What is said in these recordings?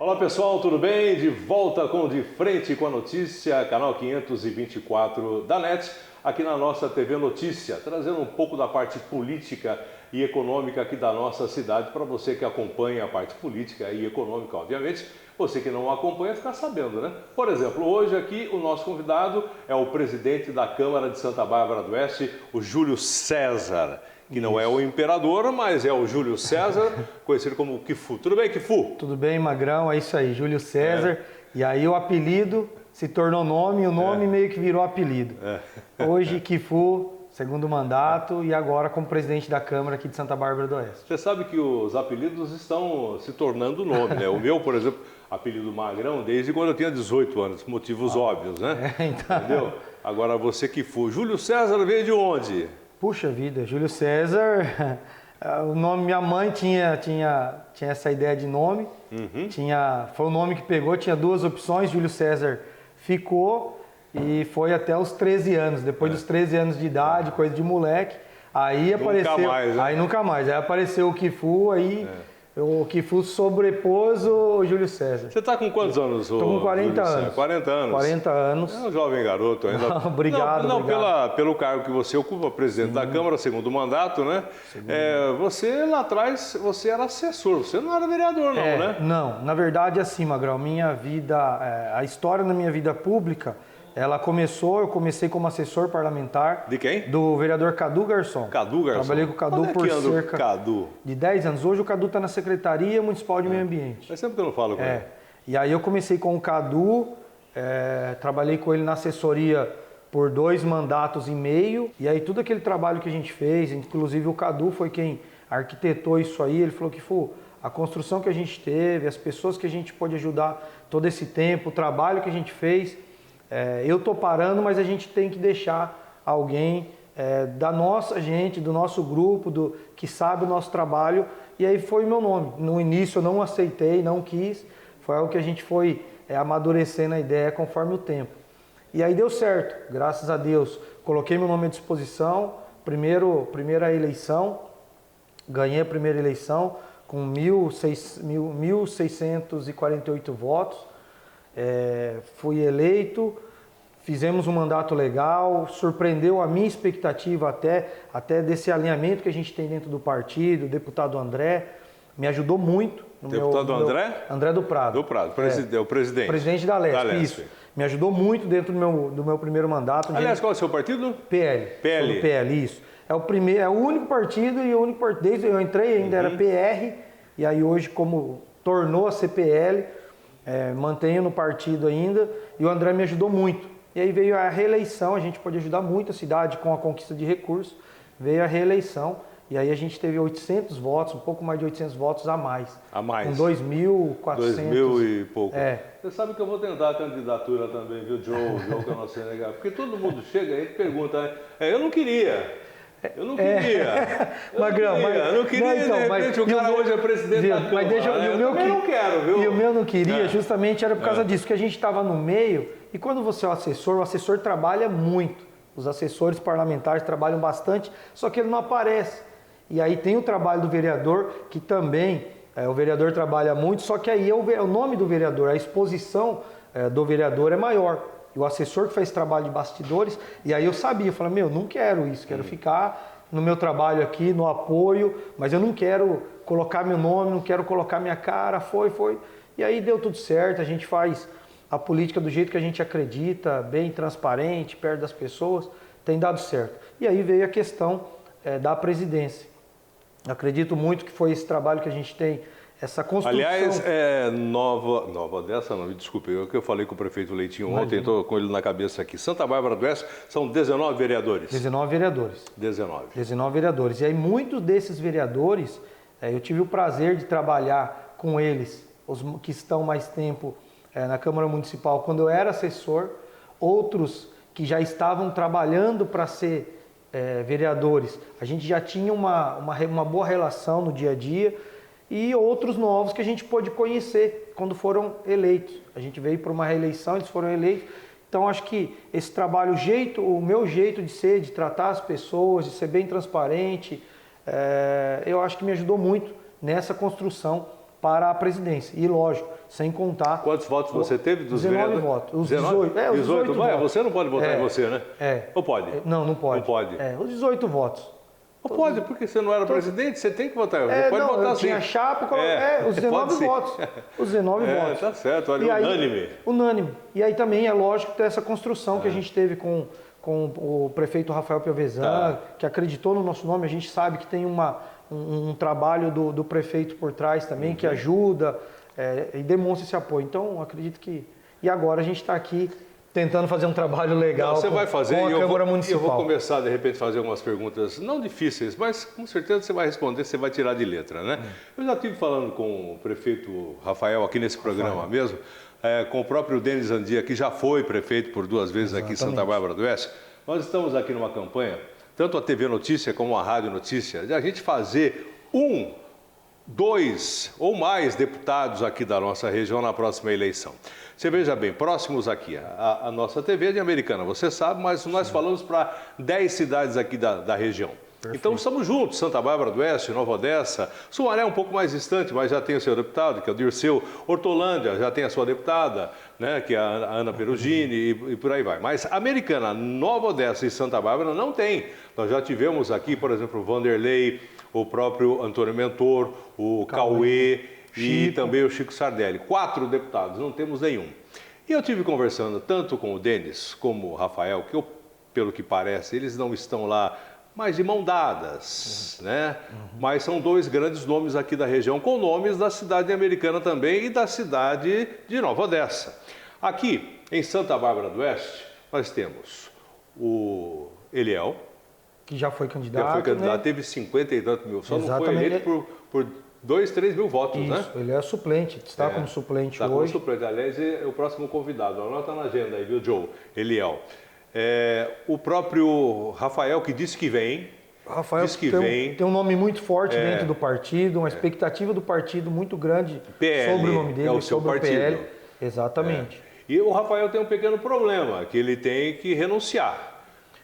Olá pessoal, tudo bem? De volta com De Frente com a Notícia, canal 524 da NET, aqui na nossa TV Notícia, trazendo um pouco da parte política e econômica aqui da nossa cidade, para você que acompanha a parte política e econômica, obviamente. Você que não acompanha ficar sabendo, né? Por exemplo, hoje aqui o nosso convidado é o presidente da Câmara de Santa Bárbara do Oeste, o Júlio César, que não é o imperador, mas é o Júlio César, conhecido como Quifu. Tudo bem, Quifu? Tudo bem, Magrão, é isso aí, Júlio César. E aí o apelido se tornou nome e o nome meio que virou apelido. Hoje, Quifu, segundo mandato, e agora como presidente da Câmara aqui de Santa Bárbara do Oeste. Você sabe que os apelidos estão se tornando nome, né? O meu, por exemplo, apelido Magrão, desde quando eu tinha 18 anos, motivos óbvios, né? Então... Entendeu? Agora você, Quifu. Júlio César veio de onde? Puxa vida, Júlio César, o nome, minha mãe tinha essa ideia de nome, foi o nome que pegou, tinha duas opções, Júlio César ficou e foi até os 13 anos, depois dos 13 anos de idade, coisa de moleque, aí nunca apareceu, mais, né? aí nunca mais, aí apareceu o Quifu, aí o Quifu sobrepôs o Júlio César. Você está com quantos anos? Estou com 40 anos. 40 anos. 40 anos. É um jovem garoto ainda. Obrigado, não, obrigado. Pelo cargo que você ocupa, presidente da Câmara, segundo mandato, né? Você lá atrás, você era assessor, você não era vereador, não, né? Não, na verdade, assim, Magrão, minha vida, a história da minha vida pública, ela começou, eu comecei como assessor parlamentar. De quem? Do vereador Cadu Garçom. Cadu Garçom. Trabalhei com o Cadu por cerca Cadu? de 10 anos. Hoje o Cadu está na Secretaria Municipal de Meio Ambiente. Mas sempre que eu não falo com ele. E aí eu comecei com o Cadu, trabalhei com ele na assessoria por 2 mandatos e meio. E aí tudo aquele trabalho que a gente fez, inclusive o Cadu foi quem arquitetou isso aí, ele falou que a construção que a gente teve, as pessoas que a gente pôde ajudar todo esse tempo, o trabalho que a gente fez... eu estou parando, mas a gente tem que deixar alguém da nossa gente, do nosso grupo, que sabe o nosso trabalho. E aí foi o meu nome. No início eu não aceitei, não quis. Foi algo que a gente foi amadurecendo a ideia conforme o tempo. E aí deu certo, graças a Deus. Coloquei meu nome à disposição. Primeira eleição, ganhei a primeira eleição com 1.648 votos. Fui eleito, fizemos um mandato legal, surpreendeu a minha expectativa até desse alinhamento que a gente tem dentro do partido. O deputado André me ajudou muito. Deputado André? André do Prado. Do Prado, o presidente. Presidente da Lesp, isso. Me ajudou muito dentro do meu primeiro mandato. Aliás, qual é o seu partido? PL. PL. PL, isso. É o único partido e o único partido, desde eu entrei ainda era PR, e aí hoje como tornou a CPL, mantenho no partido ainda, e o André me ajudou muito. E aí veio a reeleição, a gente pode ajudar muito a cidade com a conquista de recursos, veio a reeleição, e aí a gente teve 800 votos, um pouco mais de 800 votos a mais. A mais. Com 2.400. 2.000 e pouco. Você sabe que eu vou tentar a candidatura também, viu, Joe, que eu não sei negar. Porque todo mundo chega e pergunta, né? Eu não queria. Eu não queria. Magrão, eu não queria, então, de repente, o cara hoje é presidente da Câmara. Mas eu também não quero, viu? E o meu não queria, justamente era por causa disso, que a gente estava no meio, e quando você é o assessor trabalha muito. Os assessores parlamentares trabalham bastante, só que ele não aparece. E aí tem o trabalho do vereador, que também, o vereador trabalha muito, só que aí o nome do vereador, a exposição do vereador é maior. E o assessor que faz trabalho de bastidores, e aí eu sabia, eu falei, não quero isso, quero ficar no meu trabalho aqui, no apoio, mas eu não quero colocar meu nome, não quero colocar minha cara, foi. E aí deu tudo certo, a gente faz a política do jeito que a gente acredita, bem transparente, perto das pessoas, tem dado certo. E aí veio a questão da presidência. Acredito muito que foi esse trabalho que a gente tem, essa construção. Aliás, nova dessa, não, me desculpe, eu falei com o prefeito Leitinho ontem, estou com ele na cabeça aqui. Santa Bárbara do Oeste são 19 vereadores. 19 vereadores. 19 vereadores. E aí muitos desses vereadores, eu tive o prazer de trabalhar com eles, os que estão mais tempo na Câmara Municipal, quando eu era assessor, outros que já estavam trabalhando para ser vereadores. A gente já tinha uma boa relação no dia a dia, e outros novos que a gente pôde conhecer quando foram eleitos. A gente veio para uma reeleição, eles foram eleitos. Então, acho que esse trabalho, o meu jeito de ser, de tratar as pessoas, de ser bem transparente, eu acho que me ajudou muito nessa construção para a presidência. E lógico, sem contar... Quantos votos você teve dos 19 vereadores? votos. Os 19? 18. Os 18 Mas votos. você não pode votar em você, né? Ou pode? Não pode. Não pode. Os 18 votos. Não pode, porque você não era presidente, você tem que votar. Você pode não, votar eu sim. tinha chapa, os 19 votos. Os 19 votos. Tá certo, olha, E aí, unânime. Unânime. E aí também é lógico ter essa construção que a gente teve com o prefeito Rafael Piovesan, que acreditou no nosso nome. A gente sabe que tem um trabalho do prefeito por trás também, que ajuda e demonstra esse apoio. Então, acredito que... E agora a gente está aqui tentando fazer um trabalho legal você vai fazer, com a Câmara Municipal. Eu vou começar, de repente, a fazer algumas perguntas, não difíceis, mas com certeza você vai responder, você vai tirar de letra, né? Eu já estive falando com o prefeito Rafael aqui nesse programa mesmo, com o próprio Denis Andia, que já foi prefeito por 2 vezes aqui em Santa Bárbara do Oeste. Nós estamos aqui numa campanha, tanto a TV Notícia como a Rádio Notícia, de a gente fazer 1, 2 ou mais deputados aqui da nossa região na próxima eleição. Você veja bem, próximos aqui, a nossa TV é de Americana, você sabe, mas nós falamos para 10 cidades aqui da região. Perfeito. Então estamos juntos, Santa Bárbara do Oeste, Nova Odessa, Sumaré é um pouco mais distante, mas já tem o seu deputado, que é o Dirceu, Hortolândia já tem a sua deputada, né, que é a Ana Perugini e por aí vai. Mas Americana, Nova Odessa e Santa Bárbara não tem. Nós já tivemos aqui, por exemplo, o Vanderlei, o próprio Antônio Mentor, o Cauê e também o Chico Sardelli. 4 deputados, não temos nenhum. E eu estive conversando tanto com o Denis como o Rafael, que pelo que parece, eles não estão lá mais de mão dadas, né? Mas são 2 grandes nomes aqui da região, com nomes da cidade Americana também e da cidade de Nova Odessa. Aqui, em Santa Bárbara do Oeste, nós temos o Eliel, que já foi candidato, né? Teve 50 e tantos mil, só Exatamente. não foi eleito por 2, 3 mil votos, isso, né? Ele é suplente, está como suplente hoje. Está como suplente, aliás, é o próximo convidado. Anota na agenda aí, viu, Joe? Eliel. O próprio Rafael, que disse que vem. Rafael tem um nome muito forte dentro do partido, uma expectativa do partido muito grande PL, sobre o nome dele, é o seu sobre partido. o PL. Exatamente. E o Rafael tem um pequeno problema, que ele tem que renunciar.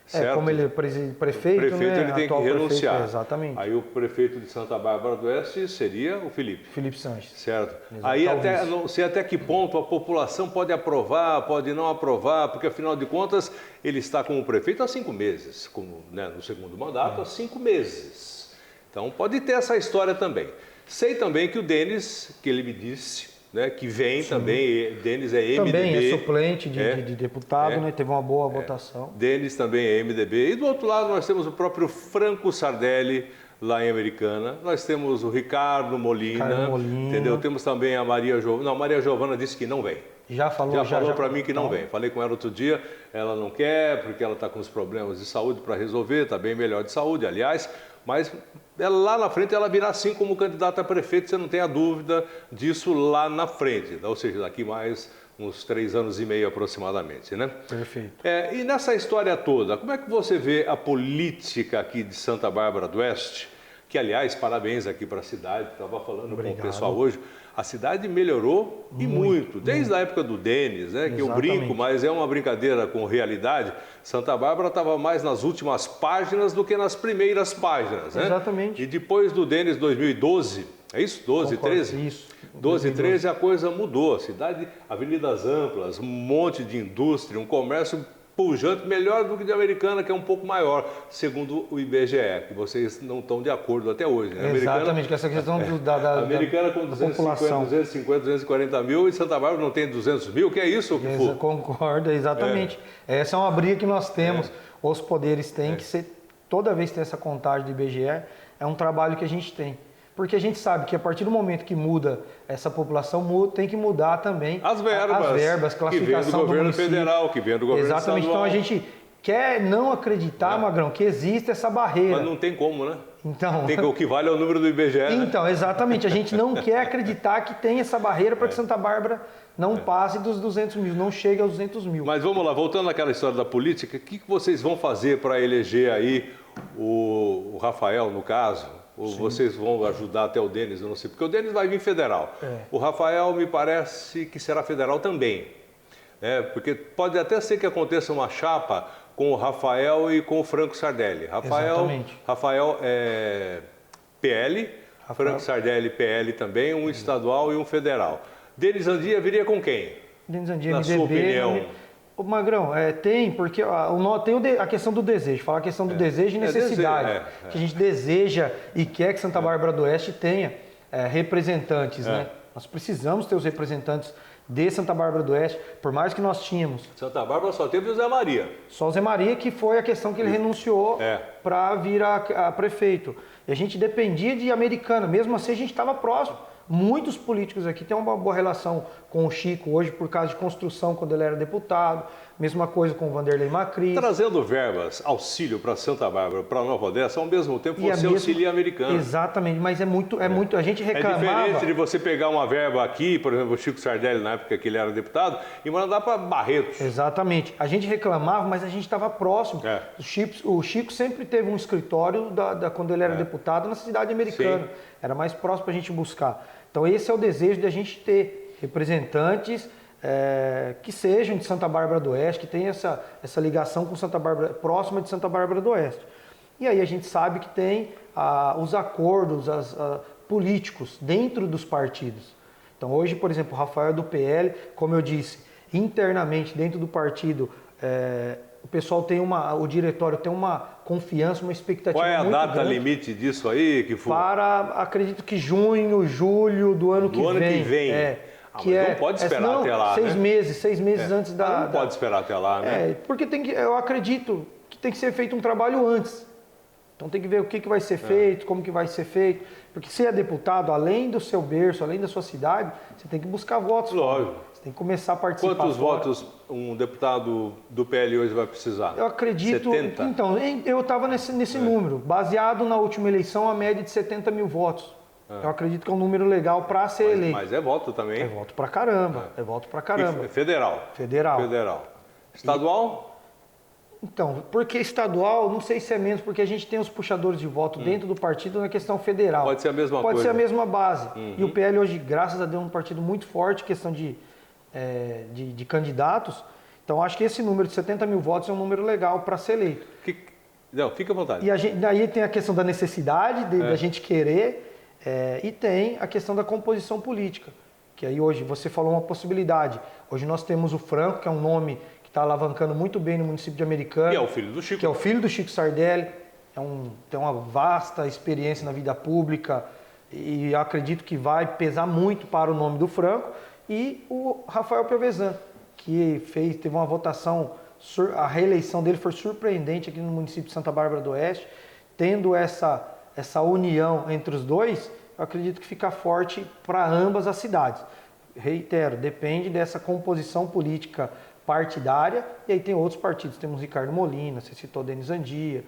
Certo? Como ele é prefeito, né? Ele tem que renunciar. Prefeito, exatamente. Aí o prefeito de Santa Bárbara do Oeste seria o Felipe. Felipe Sanches. Certo. Aí não sei até que ponto a população pode aprovar, pode não aprovar, porque afinal de contas ele está como prefeito há 5 meses, no segundo mandato há 5 meses. Então pode ter essa história também. Sei também que o Denis, que ele me disse, né, que vem também, Denis é MDB. Também é suplente de deputado, né, teve uma boa votação. Denis também é MDB. E do outro lado nós temos o próprio Franco Sardelli, lá em Americana. Nós temos o Ricardo Molina, entendeu? Temos também a Maria Giovana. Não, Maria Giovana disse que não vem. Já falou para mim que não vem. Falei com ela outro dia, ela não quer, porque ela está com os problemas de saúde para resolver, está bem melhor de saúde, aliás, mas lá na frente ela virá sim como candidata a prefeito, você não tem a dúvida disso lá na frente, ou seja, daqui mais uns 3 anos e meio aproximadamente, né? Perfeito. E nessa história toda, como é que você vê a política aqui de Santa Bárbara do Oeste? Que, aliás, parabéns aqui para a cidade, estava falando com o pessoal hoje, a cidade melhorou e muito, desde a época do Denis, né, que eu brinco, mas é uma brincadeira com realidade. Santa Bárbara estava mais nas últimas páginas do que nas primeiras páginas, né? Exatamente. E depois do Denis 2012, é isso? 12, Concordo, 13? Isso. 12, 13 a coisa mudou, a cidade, avenidas amplas, um monte de indústria, um comércio pujante, melhor do que de Americana, que é um pouco maior, segundo o IBGE, que vocês não estão de acordo até hoje. Né? Exatamente, com essa questão da Americana com 250, 240 mil e Santa Bárbara não tem 200 mil, que é isso? Concordo, exatamente. Essa é uma briga que nós temos, os poderes têm que ser, toda vez que tem essa contagem do IBGE, é um trabalho que a gente tem. Porque a gente sabe que a partir do momento que muda essa população, tem que mudar também as verbas, classificação que vem do governo federal, que vem do governo Exatamente, estadual. Então a gente quer não acreditar, Magrão, que existe essa barreira. Mas não tem como, né? Então, o que vale é o número do IBGE. Então, exatamente, a gente não quer acreditar que tem essa barreira para que Santa Bárbara não passe dos 200 mil, não chegue aos 200 mil. Mas vamos lá, voltando àquela história da política, o que vocês vão fazer para eleger aí o Rafael, no caso? Ou vocês vão ajudar até o Denis, eu não sei, porque o Denis vai vir federal. O Rafael me parece que será federal também. Porque pode até ser que aconteça uma chapa com o Rafael e com o Franco Sardelli. Rafael é PL, Franco Sardelli, PL também, um estadual e um federal. Denis Andia viria com quem? Denis Andia, na MDB, sua opinião? Ô, Magrão, tem, porque tem a questão do desejo, falar a questão do desejo e necessidade. Que a gente deseja e quer que Santa Bárbara do Oeste tenha representantes, né? Nós precisamos ter os representantes de Santa Bárbara do Oeste, por mais que nós tínhamos. Santa Bárbara só teve o Zé Maria. Só o Zé Maria, que foi a questão que ele renunciou para vir a prefeito. E a gente dependia de Americana, mesmo assim a gente estava próximo. Muitos políticos aqui têm uma boa relação com o Chico hoje por causa de construção quando ele era deputado. Mesma coisa com o Vanderlei Macri. Trazendo verbas, auxílio para Santa Bárbara, para Nova Odessa, ao mesmo tempo você auxilia Americana. Exatamente, mas é muito, a gente reclamava... É diferente de você pegar uma verba aqui, por exemplo, o Chico Sardelli, na época que ele era deputado, e mandar para Barretos. Exatamente. A gente reclamava, mas a gente estava próximo. O Chico sempre teve um escritório quando ele era deputado na cidade americana. Sim. Era mais próximo para a gente buscar. Então esse é o desejo de a gente ter representantes que sejam de Santa Bárbara do Oeste, que tenham essa ligação com Santa Bárbara, próxima de Santa Bárbara do Oeste. E aí a gente sabe que tem os acordos políticos dentro dos partidos. Então hoje, por exemplo, o Rafael do PL, como eu disse, internamente dentro do partido, o pessoal tem o diretório tem uma confiança, uma expectativa muito grande. Qual é a data limite disso aí? Que for? Acredito que junho, julho do ano que vem. Não pode esperar até lá, 6 meses, 6 meses antes da... Não pode esperar até lá, né? Porque eu acredito que tem que ser feito um trabalho antes. Então tem que ver o que vai ser feito, como que vai ser feito. Porque se é deputado, além do seu berço, além da sua cidade, você tem que buscar votos. Lógico. Você tem que começar a participar. Quantos votos um deputado do PL hoje vai precisar? Eu acredito... 70? Então, eu estava nesse número. Baseado na última eleição, a média de 70 mil votos. Eu acredito que é um número legal para ser eleito. Mas é voto também. É voto pra caramba. É voto pra caramba. Federal. Estadual? Então, porque estadual, não sei se é menos, porque a gente tem os puxadores de voto dentro do partido na questão federal. Pode ser a mesma coisa. Pode ser a mesma base. E o PL hoje, graças a Deus, é um partido muito forte, questão de candidatos. Então, acho que esse número de 70 mil votos é um número legal para ser eleito. Não, fica à vontade. E daí tem a questão da necessidade da gente querer, e tem a questão da composição política. Que aí hoje, você falou uma possibilidade. Hoje nós temos o Franco, que é um nome que está alavancando muito bem no município de Americana. E é o filho do Chico. Que é o filho do Chico Sardelli. Tem uma vasta experiência na vida pública e eu acredito que vai pesar muito para o nome do Franco. E o Rafael Piovesan, que teve uma votação, a reeleição dele foi surpreendente aqui no município de Santa Bárbara do Oeste. Tendo essa união entre os dois, eu acredito que fica forte para ambas as cidades. Reitero, depende dessa composição política partidária, e aí tem outros partidos, temos Ricardo Molina, você citou Denis Andia,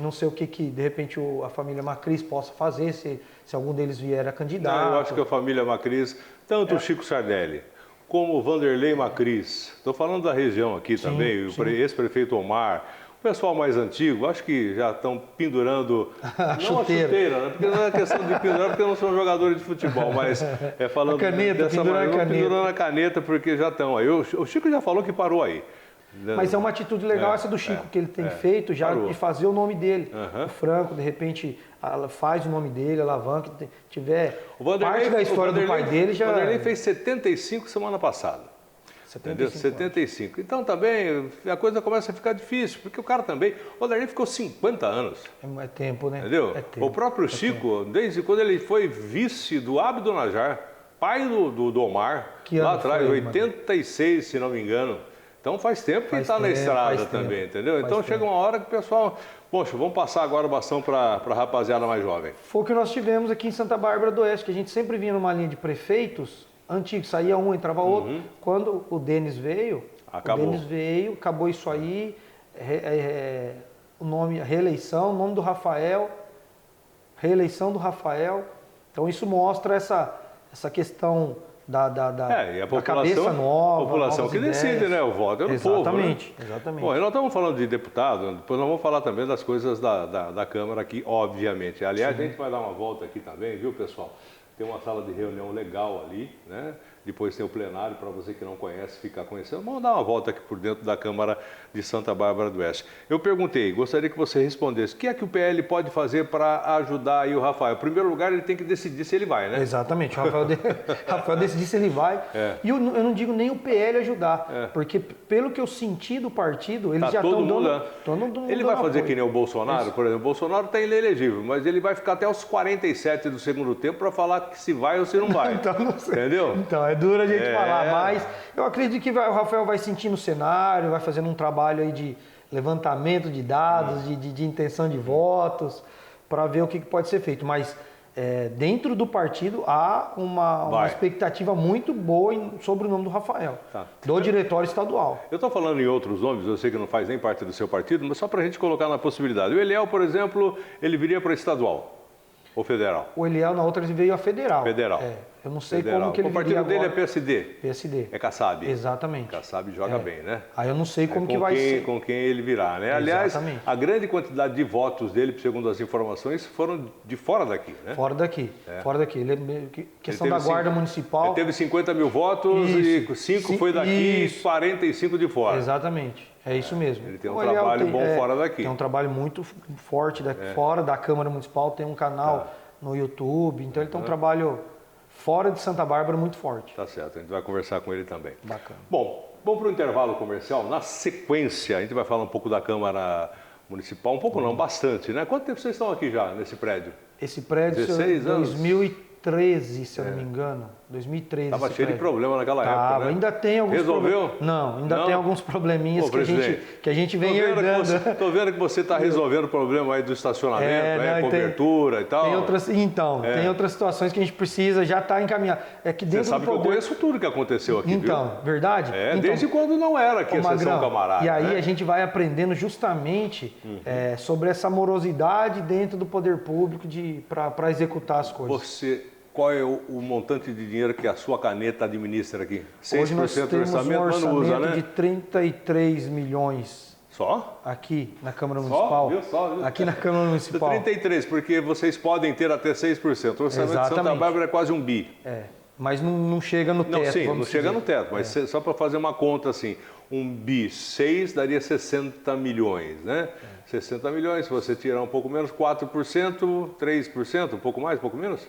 não sei o que de repente a família Macris possa fazer, se algum deles vier a candidato. Eu acho que a família Macris, tanto o Chico Sardelli como o Vanderlei Macris, estou falando da região aqui também, o ex-prefeito Omar, o pessoal mais antigo, acho que já estão pendurando, não a chuteira, né? Porque não é questão de pendurar, porque não são jogadores de futebol, mas falando pendurando a caneta, porque já estão aí. O Chico já falou que parou aí. Mas é uma atitude legal essa do Chico, que ele tem feito já de fazer o nome dele. O Franco, de repente, faz o nome dele, alavanca, tiver parte da história do pai dele já... O Vanderlei fez 75 semana passada. 75. Então também a coisa começa a ficar difícil, porque o cara também... O Vanderlei ficou 50 anos. É tempo, né? Entendeu? Tempo. O próprio Chico, desde quando ele foi vice do Abdo Najar, pai do Omar, lá atrás, 86, se não me engano. Então faz tempo que está na estrada também, entendeu? Então chega uma hora que o pessoal... Poxa, vamos passar agora o bastão para a rapaziada mais jovem. Foi o que nós tivemos aqui em Santa Bárbara do Oeste, que a gente sempre vinha numa linha de prefeitos antigos, saía um, entrava outro. Quando o Denis veio, acabou isso aí, o nome, a reeleição, o nome do Rafael, reeleição do Rafael. Então isso mostra essa questão da cabeça nova. A população que decide, né? O voto é do povo, né? Exatamente. Bom, e nós estamos falando de deputado, depois nós vamos falar também das coisas da Câmara aqui, obviamente. Aliás, a gente vai dar uma volta aqui também, viu, pessoal? Tem uma sala de reunião legal ali, né? Depois tem o plenário, para você que não conhece, ficar conhecendo. Vamos dar uma volta aqui por dentro da Câmara de Santa Bárbara do Oeste. Eu perguntei, gostaria que você respondesse, o que é que o PL pode fazer para ajudar aí o Rafael? Em primeiro lugar, ele tem que decidir se ele vai, né? Exatamente, o Rafael decidir se ele vai. E eu não digo nem o PL ajudar, porque pelo que eu senti do partido, eles já estão dando... Ele vai fazer que nem o Bolsonaro, por exemplo. O Bolsonaro está inelegível, mas ele vai ficar até os 47 do segundo tempo para falar que se vai ou se não vai. Então, não sei. Entendeu? Então, é duro a gente falar, mas eu acredito que o Rafael vai sentindo o cenário, vai fazendo um trabalho aí de levantamento de dados, de intenção de votos, para ver o que pode ser feito. Mas dentro do partido há uma expectativa muito boa sobre o nome do Rafael, do diretório estadual. Eu estou falando em outros nomes, eu sei que não faz nem parte do seu partido, mas só para a gente colocar na possibilidade. O Eliel, por exemplo, ele viria para estadual ou federal? O Eliel, na outra, ele veio a federal. Federal. Eu não sei como que ele viria agora. O partido dele é PSD? PSD. É Kassab? Exatamente. Kassab joga bem, né? Aí eu não sei como que vai ser. Com quem ele virá, né? Aliás, a grande quantidade de votos dele, segundo as informações, foram de fora daqui, né? Fora daqui. Fora daqui. Questão da Guarda Municipal. Ele teve 50 mil votos e 5 foi daqui e 45 de fora. Exatamente. É isso mesmo. Ele tem um trabalho bom fora daqui. Tem um trabalho muito forte fora da Câmara Municipal, tem um canal no YouTube, então ele tem um trabalho fora de Santa Bárbara muito forte. Tá certo, a gente vai conversar com ele também. Bacana. Bom, vamos para o intervalo comercial. Na sequência, a gente vai falar um pouco da Câmara Municipal, um pouco não, bastante, né? Quanto tempo vocês estão aqui já nesse prédio? Esse prédio, 16 anos? 2013, se eu não me engano. 2013. Estava cheio de problema naquela época, né? Ainda tem alguns Resolveu? Não, ainda tem alguns problemininhas que a gente vem herdando. Estou vendo que você está resolvendo o problema aí do estacionamento, cobertura e tal. Tem outras situações que a gente precisa, já está encaminhado. Você sabe que eu conheço tudo que aconteceu aqui, viu? Verdade? Desde quando não era aqui a sessão camarada. E aí a gente vai aprendendo justamente sobre essa morosidade dentro do poder público para executar as coisas. Qual é o montante de dinheiro que a sua caneta administra aqui? 6% Hoje nós temos do orçamento, um orçamento usa, né? de 33 milhões. Só? Aqui na Câmara Municipal. Viu? Aqui na Câmara Municipal. 33, porque vocês podem ter até 6%. O orçamento de Santa Bárbara é quase um bi. Mas não chega no teto. Não chega no teto, mas só para fazer uma conta assim, um bi 6 daria 60 milhões, né? 60 milhões, se você tirar um pouco menos, 4%, 3%, um pouco mais, um pouco menos?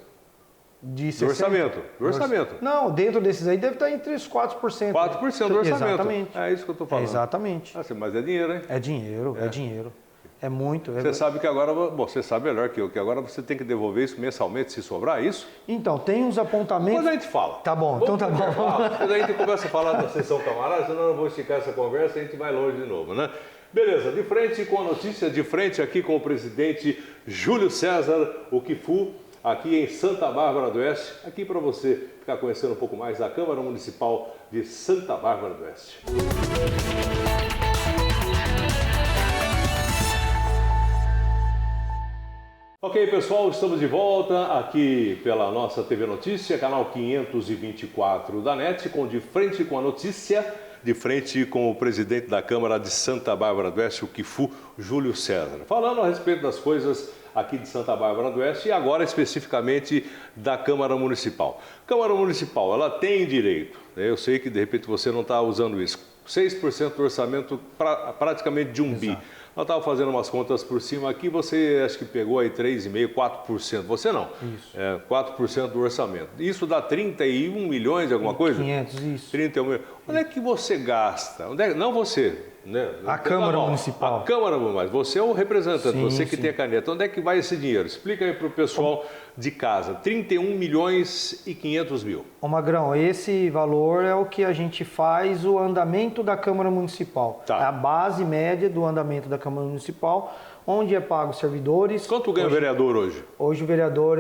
Do orçamento. Não, dentro desses aí deve estar entre os 4%. 4% do orçamento. Exatamente. É isso que eu estou falando. Exatamente. Mas é dinheiro, hein? É dinheiro. É muito. Você sabe que agora, você sabe melhor que eu, que agora você tem que devolver isso mensalmente se sobrar, isso? Então, tem uns apontamentos... Depois a gente fala. Tá bom, então tá bom. Depois a gente começa a falar da sessão camarada, senão eu não vou esticar essa conversa e a gente vai longe de novo, né? Beleza, de frente com a notícia, de frente aqui com o presidente Júlio César, o Quifu, aqui em Santa Bárbara do Oeste, aqui para você ficar conhecendo um pouco mais da Câmara Municipal de Santa Bárbara do Oeste. Ok, pessoal, estamos de volta aqui pela nossa TV Notícia, canal 524 da NET, de frente com a notícia, de frente com o presidente da Câmara de Santa Bárbara do Oeste, o Quifu, Júlio César, falando a respeito das coisas aqui de Santa Bárbara do Oeste e agora especificamente da Câmara Municipal. Câmara Municipal, ela tem direito, né? Eu sei que de repente você não está usando isso, 6% do orçamento praticamente de um bi. Nós estávamos fazendo umas contas por cima aqui, você acho que pegou aí 3,5%, 4%. Você não. Isso. 4% do orçamento. Isso dá 31 milhões de alguma coisa? 500, isso. 31 milhões. Onde é que você gasta? Não você, né? A Câmara Municipal. A Câmara Municipal. Você é o representante, você que sim. tem a caneta. Onde é que vai esse dinheiro? Explica aí para o pessoal de casa. 31 milhões e 500 mil. Ô Magrão, esse valor é o que a gente faz o andamento da Câmara Municipal. Tá. É a base média do andamento da Câmara Municipal, onde é pago os servidores. Quanto ganha o vereador hoje? Hoje o vereador,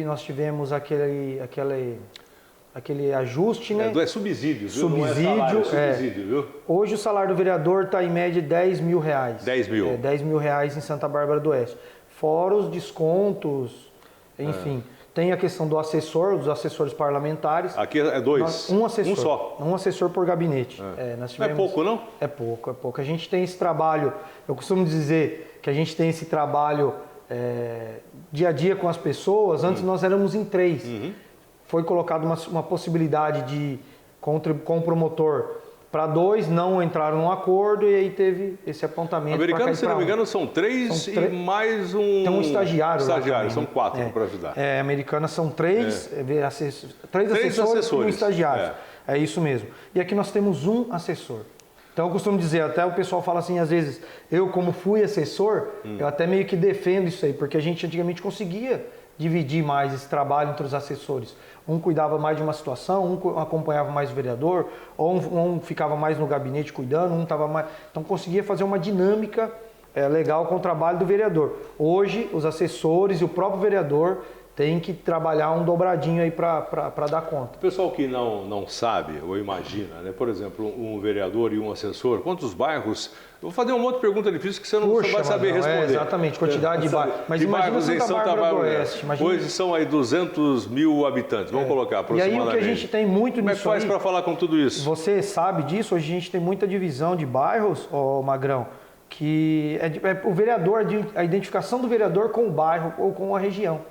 nós tivemos aquele ajuste, né? É subsídio, viu? Subsídio, não é salário, é subsídio, viu? Hoje o salário do vereador está em média R$10 mil. 10 mil. 10 mil reais em Santa Bárbara do Oeste. Fora os descontos, enfim. Tem a questão do assessor, dos assessores parlamentares. Aqui é dois? Um assessor. Um só? Um assessor por gabinete. Nós tivemos... É pouco, não? É pouco. A gente tem esse trabalho, eu costumo dizer que a gente tem esse trabalho dia a dia com as pessoas. Antes nós éramos em 3. foi colocada uma possibilidade de com o promotor para 2, não entraram num acordo e aí teve esse apontamento. Americanos, se não me engano, são 3 e mais um... Tem um estagiário lá também, são 4 para ajudar. Americanas são 3, 3 assessores e um estagiário. É isso mesmo. E aqui nós temos um assessor. Então eu costumo dizer, até o pessoal fala assim, às vezes, eu como fui assessor, eu até meio que defendo isso aí, porque a gente antigamente conseguia dividir mais esse trabalho entre os assessores. Um cuidava mais de uma situação, um acompanhava mais o vereador, ou um ficava mais no gabinete cuidando, um estava mais... Então conseguia fazer uma dinâmica legal com o trabalho do vereador. Hoje, os assessores e o próprio vereador têm que trabalhar um dobradinho aí para dar conta. O pessoal que não sabe ou imagina, né? Por exemplo, um vereador e um assessor, quantos bairros... Eu vou fazer um monte de pergunta difícil que você não vai saber responder. Exatamente, quantidade de bairros. Mas imagina Santa Bárbara do Oeste. Hoje são aí 200 mil habitantes, vamos colocar aproximadamente. E aí o que a gente tem muito nisso. Como é que faz para falar com tudo isso? Você sabe disso, hoje a gente tem muita divisão de bairros, Magrão, que o vereador, a identificação do vereador com o bairro ou com a região.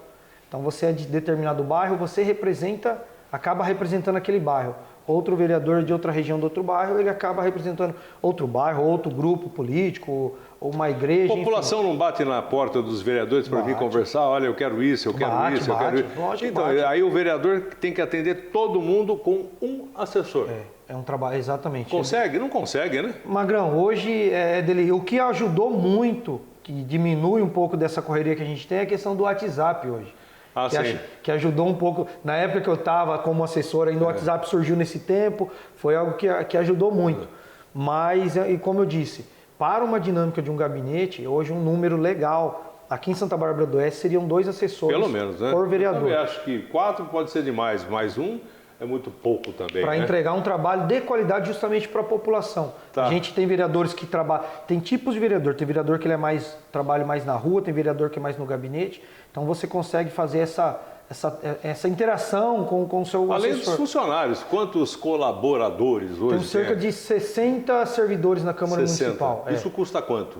Então você é de determinado bairro, você acaba representando aquele bairro. Outro vereador de outra região, de outro bairro, ele acaba representando outro bairro, outro grupo político, ou uma igreja. A população não bate na porta dos vereadores para vir conversar, olha, eu quero isso, eu quero isso, eu quero isso. Lógico, então, aí o vereador tem que atender todo mundo com um assessor. É um trabalho, exatamente. Consegue? Não consegue, né? Magrão, hoje o que ajudou muito, que diminui um pouco dessa correria que a gente tem, é a questão do WhatsApp hoje. Que ajudou um pouco. Na época que eu estava como assessor, ainda o WhatsApp surgiu nesse tempo, foi algo que ajudou muito. Mas, e como eu disse, para uma dinâmica de um gabinete, hoje um número legal, aqui em Santa Bárbara do Oeste seriam 2 assessores. Pelo menos, né? Por vereador. Eu acho que 4 pode ser demais, mais um é muito pouco também. Para entregar um trabalho de qualidade justamente para a população. A gente tem vereadores que trabalham, tem tipos de vereador, tem vereador que ele trabalha mais na rua, tem vereador que é mais no gabinete. Então você consegue fazer essa interação com o seu assessor. Além dos funcionários, quantos colaboradores hoje? Temos cerca de 60 servidores na Câmara Municipal. Isso custa quanto?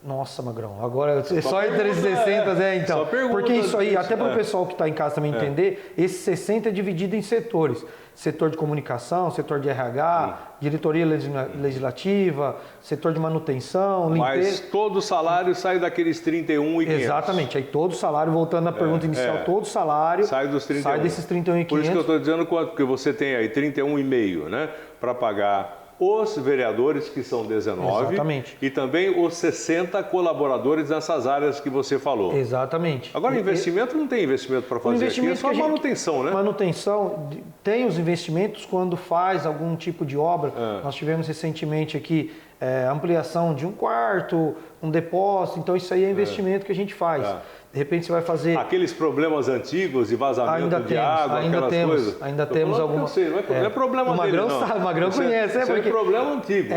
Nossa, Magrão, agora só entre esses 60, então. Porque isso aí, até para o pessoal que está em casa também entender, esse 60 é dividido em setores. Setor de comunicação, setor de RH, diretoria legislativa, setor de manutenção, limpeza. Mas todo o salário sai daqueles 31.500. Exatamente, aí todo o salário, voltando à pergunta inicial, todo o salário sai dos 31. Sai desses 31.500. Por isso que eu estou dizendo quanto, porque você tem aí 31,5, né, para pagar os vereadores, que são 19, exatamente, e também os 60 colaboradores nessas áreas que você falou. Exatamente. Agora, investimento não tem investimento para fazer aqui, é só manutenção, né? Manutenção, tem os investimentos quando faz algum tipo de obra. Nós tivemos recentemente aqui ampliação de um quarto, um depósito, então isso aí é investimento que a gente faz. De repente você vai fazer... Aqueles problemas antigos de vazamento de água, aquelas coisas. Ainda temos algumas... Não é problema dele, não. O Magrão conhece. Isso é problema antigo.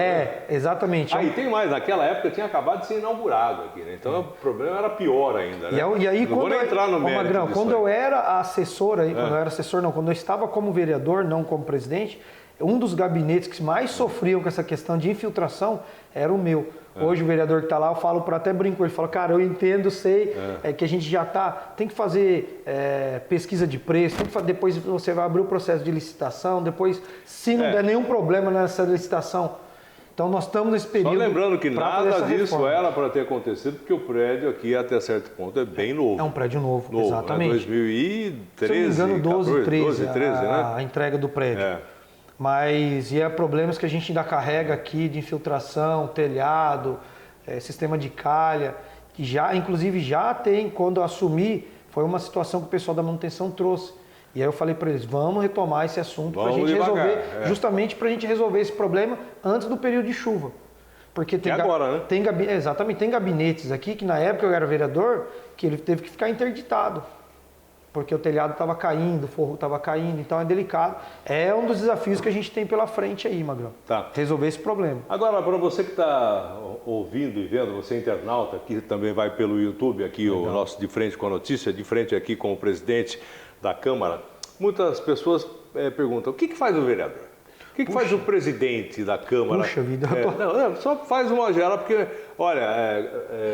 Exatamente. Aí tem mais, naquela época tinha acabado de ser inaugurado aqui, né? Então o problema era pior ainda, né? E aí, não vou nem entrar no mérito Magrão, quando eu era assessor, quando eu estava como vereador, não como presidente, um dos gabinetes que mais sofriam com essa questão de infiltração era o meu. Hoje o vereador que está lá, eu falo até brinco, ele fala, cara, eu entendo, sei, que a gente já tem que fazer pesquisa de preço, depois você vai abrir o processo de licitação, depois, se não der nenhum problema nessa licitação, então nós estamos nesse período. Só lembrando que nada disso era para ter acontecido, porque o prédio aqui, até certo ponto, é bem novo. É um prédio novo, exatamente. Né? 2013, se não me engano, 12, 13, né? A entrega do prédio. Mas problemas que a gente ainda carrega aqui de infiltração, telhado, sistema de calha, que inclusive já tem, quando eu assumi, foi uma situação que o pessoal da manutenção trouxe. E aí eu falei para eles, vamos retomar esse assunto para a gente resolver, justamente para a gente resolver esse problema antes do período de chuva. Porque tem agora, né? Exatamente, tem gabinetes aqui que na época eu era vereador, que ele teve que ficar interditado. Porque o telhado estava caindo, o forro estava caindo, então é delicado. É um dos desafios que a gente tem pela frente aí, Magrão. Resolver esse problema. Agora, para você que está ouvindo e vendo, você internauta, que também vai pelo YouTube, aqui o nosso De Frente com a Notícia, de frente aqui com o presidente da Câmara, muitas pessoas perguntam, o que faz o vereador? O que faz o presidente da Câmara? Puxa vida, só faz uma geral, porque, olha,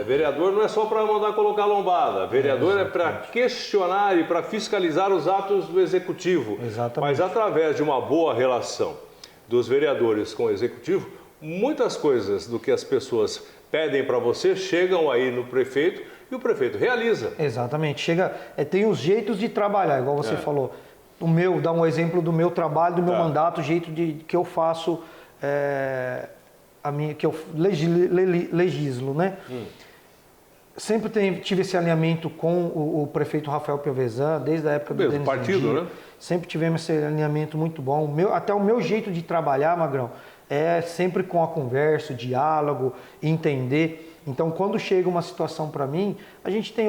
vereador não é só para mandar colocar lombada. Vereador é para questionar e para fiscalizar os atos do Executivo. Exatamente. Mas através de uma boa relação dos vereadores com o Executivo, muitas coisas do que as pessoas pedem para você chegam aí no prefeito e o prefeito realiza. Exatamente. Tem os jeitos de trabalhar, igual você falou. Dá um exemplo do meu trabalho, do meu mandato, o jeito que eu faço, que eu legislo, né? Sempre tive esse alinhamento com o prefeito Rafael Piovesan, desde a época do partido, né? Sempre tivemos esse alinhamento muito bom. Até o meu jeito de trabalhar, Magrão, é sempre com a conversa, o diálogo, entender. Então, quando chega uma situação para mim, a gente tem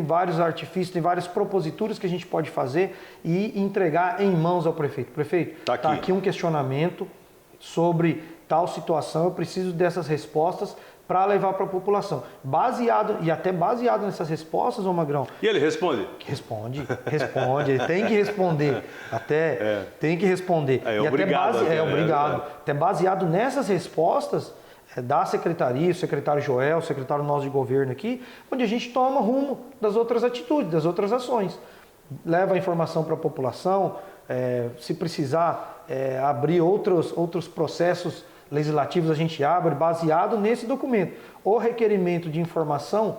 vários artifícios, tem várias proposituras que a gente pode fazer e entregar em mãos ao prefeito. Prefeito, tá aqui um questionamento sobre tal situação, eu preciso dessas respostas para levar para a população. Baseado nessas respostas, ô Magrão. E ele responde? Responde, ele tem que responder. Tem que responder. Obrigado. Até baseado nessas respostas da secretaria, o secretário Joel, o secretário nosso de governo aqui, onde a gente toma rumo das outras atitudes, das outras ações. Leva a informação para a população, se precisar abrir outros processos legislativos, a gente abre, baseado nesse documento. O requerimento de informação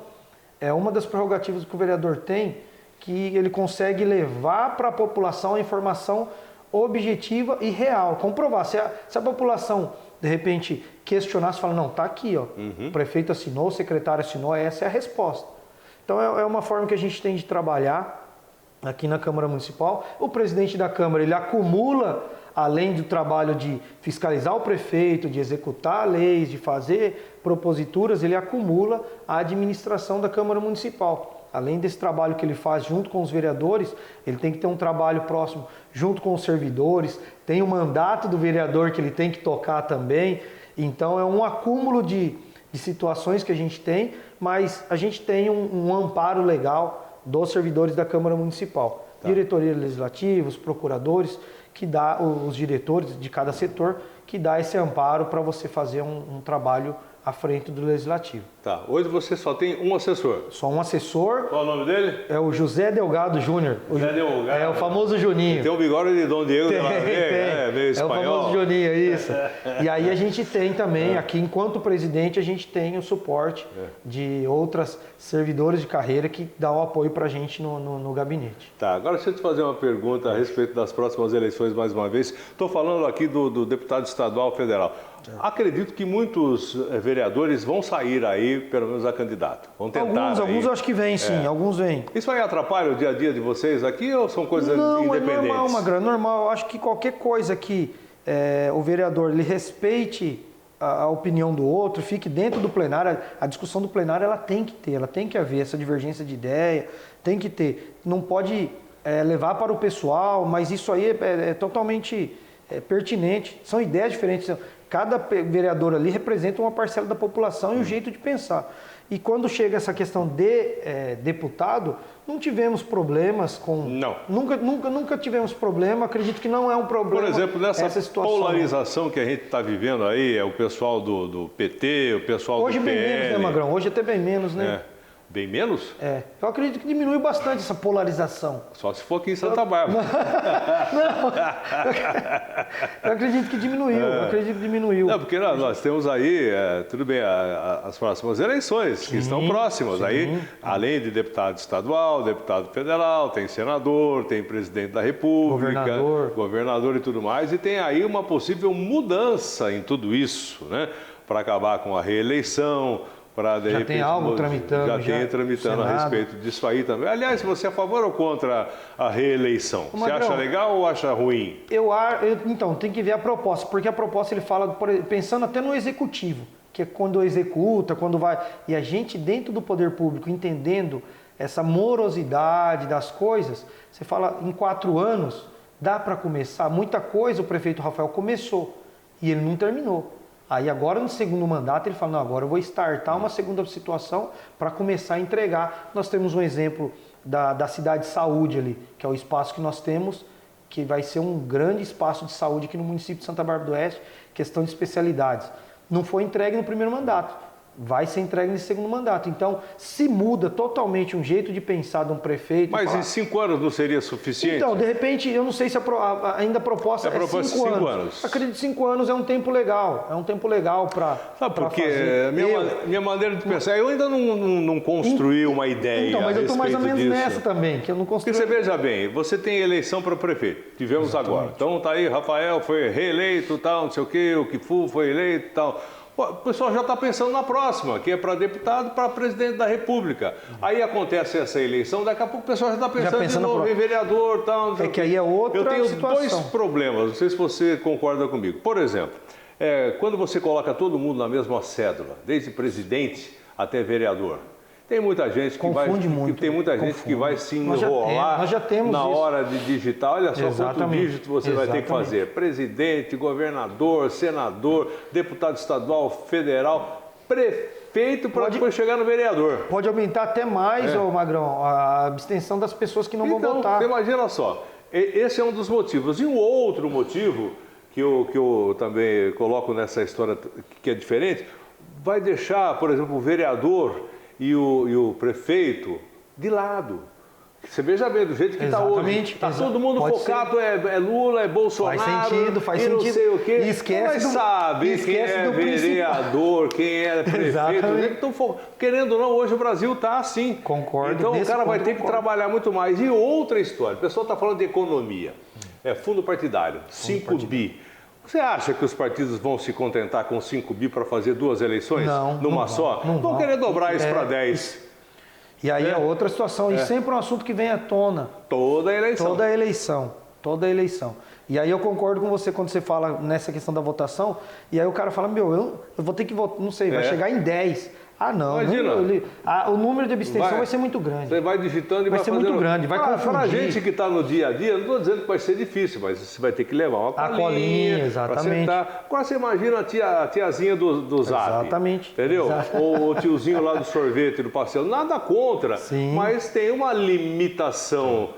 é uma das prerrogativas que o vereador tem, que ele consegue levar para a população a informação objetiva e real, comprovar. Se a população, de repente, questionar, você fala, não, está aqui, ó, o prefeito assinou, o secretário assinou, essa é a resposta. Então é uma forma que a gente tem de trabalhar aqui na Câmara Municipal. O presidente da Câmara, ele acumula, além do trabalho de fiscalizar o prefeito, de executar leis, de fazer proposituras, ele acumula a administração da Câmara Municipal. Além desse trabalho que ele faz junto com os vereadores, ele tem que ter um trabalho próximo junto com os servidores, tem o mandato do vereador que ele tem que tocar também. Então é um acúmulo de situações que a gente tem, mas a gente tem um amparo legal dos servidores da Câmara Municipal. Diretoria legislativa, os procuradores, que dá os diretores de cada setor, que dá esse amparo para você fazer um trabalho à frente do Legislativo. Tá. Hoje você só tem um assessor? Só um assessor. Qual é o nome dele? É o José Delgado Júnior. José Delgado. É o famoso Juninho. Tem o bigode de Dom Diego de la Vega, meio espanhol. É o famoso Juninho, é isso. E aí a gente tem também, aqui enquanto presidente, a gente tem o suporte de outras servidores de carreira que dão apoio para a gente no gabinete. Tá, agora deixa eu te fazer uma pergunta a respeito das próximas eleições mais uma vez. Estou falando aqui do deputado estadual federal. Acredito que muitos vereadores vão sair aí, pelo menos a candidato. Vão tentar. Alguns eu acho que vêm, sim. Alguns vêm. Isso aí atrapalha o dia a dia de vocês aqui ou são coisas independentes? Não, é normal, Magrão, é normal. Eu acho que qualquer coisa que o vereador ele respeite a opinião do outro, fique dentro do plenário, a discussão do plenário ela tem que ter, ela tem que haver essa divergência de ideia, tem que ter. Não pode levar para o pessoal, mas isso aí é totalmente pertinente. São ideias diferentes. Cada vereador ali representa uma parcela da população e um jeito de pensar. E quando chega essa questão de deputado, não tivemos problemas com... Não. Nunca tivemos problema, acredito que não é um problema. Por exemplo, nessa situação, polarização que a gente está vivendo aí, é o pessoal do PT, o pessoal hoje do PL... Hoje bem menos, né, Magrão? Hoje até bem menos, né? Bem menos? Eu acredito que diminui bastante essa polarização. Só se for aqui em Santa Bárbara. Não, eu acredito que diminuiu, Não, porque nós temos aí, tudo bem, as próximas eleições que estão próximas. Aí, além de deputado estadual, deputado federal, tem senador, tem presidente da República, governador e tudo mais. E tem aí uma possível mudança em tudo isso, né? Para acabar com a reeleição. Já tem algo tramitando. Já tem tramitando a respeito disso aí também. Aliás, você é a favor ou contra a reeleição? Você acha legal ou acha ruim? Então, tem que ver a proposta, porque a proposta ele fala, pensando até no executivo, que é quando executa, quando vai... E a gente, dentro do poder público, entendendo essa morosidade das coisas, você fala, em 4 anos, dá para começar. Muita coisa o prefeito Rafael começou e ele não terminou. Aí agora no segundo mandato ele fala, não, agora eu vou startar uma segunda situação para começar a entregar. Nós temos um exemplo da cidade de saúde ali, que é o espaço que nós temos, que vai ser um grande espaço de saúde aqui no município de Santa Bárbara do Oeste, questão de especialidades. Não foi entregue no primeiro mandato, vai ser entregue no segundo mandato. Então, se muda totalmente um jeito de pensar de um prefeito... Mas em 5 anos não seria suficiente? Então, de repente, eu não sei se ainda a proposta é 5 anos. Acredito que 5 anos é um tempo legal, para Sabe por quê? Minha maneira de pensar, eu ainda não construí uma ideia. Então, mas eu estou mais ou menos nessa também, que eu não construí. Porque você veja bem, você tem eleição para prefeito, tivemos agora. Então tá aí, Rafael foi reeleito, tal, não sei o quê, o Kifu foi eleito, tal. O pessoal já está pensando na próxima, que é para deputado e para presidente da República. Aí acontece essa eleição, daqui a pouco o pessoal já está pensando de novo em vereador, tal. É que aí é outra situação. Eu tenho 2 problemas, não sei se você concorda comigo. Por exemplo, quando você coloca todo mundo na mesma cédula, desde presidente até vereador, tem muita gente que vai se enrolar na hora de digitar. Olha só quanto dígito você vai ter que fazer. Presidente, governador, senador, deputado estadual, federal, prefeito, para depois chegar no vereador. Pode aumentar até mais, ô Magrão, a abstenção das pessoas que não vão votar. Então, imagina só, esse é um dos motivos. E um outro motivo que eu também coloco nessa história que é diferente, vai deixar, por exemplo, o vereador e o prefeito de lado. Você veja bem, do jeito que está hoje. Está todo mundo focado, é Lula, é Bolsonaro, faz sentido. Não sei o quê. E esquece mas sabe quem é vereador, quem é prefeito. Então, querendo ou não, hoje o Brasil está assim. Concordo. Então o cara vai ter que trabalhar muito mais. E outra história, o pessoal está falando de economia. Fundo partidário, 5 bi. Você acha que os partidos vão se contentar com 5 bi para fazer 2 eleições? Numa só? Vão querer dobrar isso para 10. E aí é outra situação. E sempre é um assunto que vem à tona. Toda eleição. E aí eu concordo com você quando você fala nessa questão da votação. E aí o cara fala, eu vou ter que votar, não sei, vai chegar em 10. Não, o número de abstenção vai ser muito grande. Você vai digitando e vai fazendo... muito grande, vai confundir. Para a gente que está no dia a dia, não estou dizendo que vai ser difícil, mas você vai ter que levar uma colinha, exatamente. Agora você imagina a tiazinha do Zap. Exatamente. Entendeu? Ou o tiozinho lá do sorvete, do passeio. Nada contra, mas tem uma limitação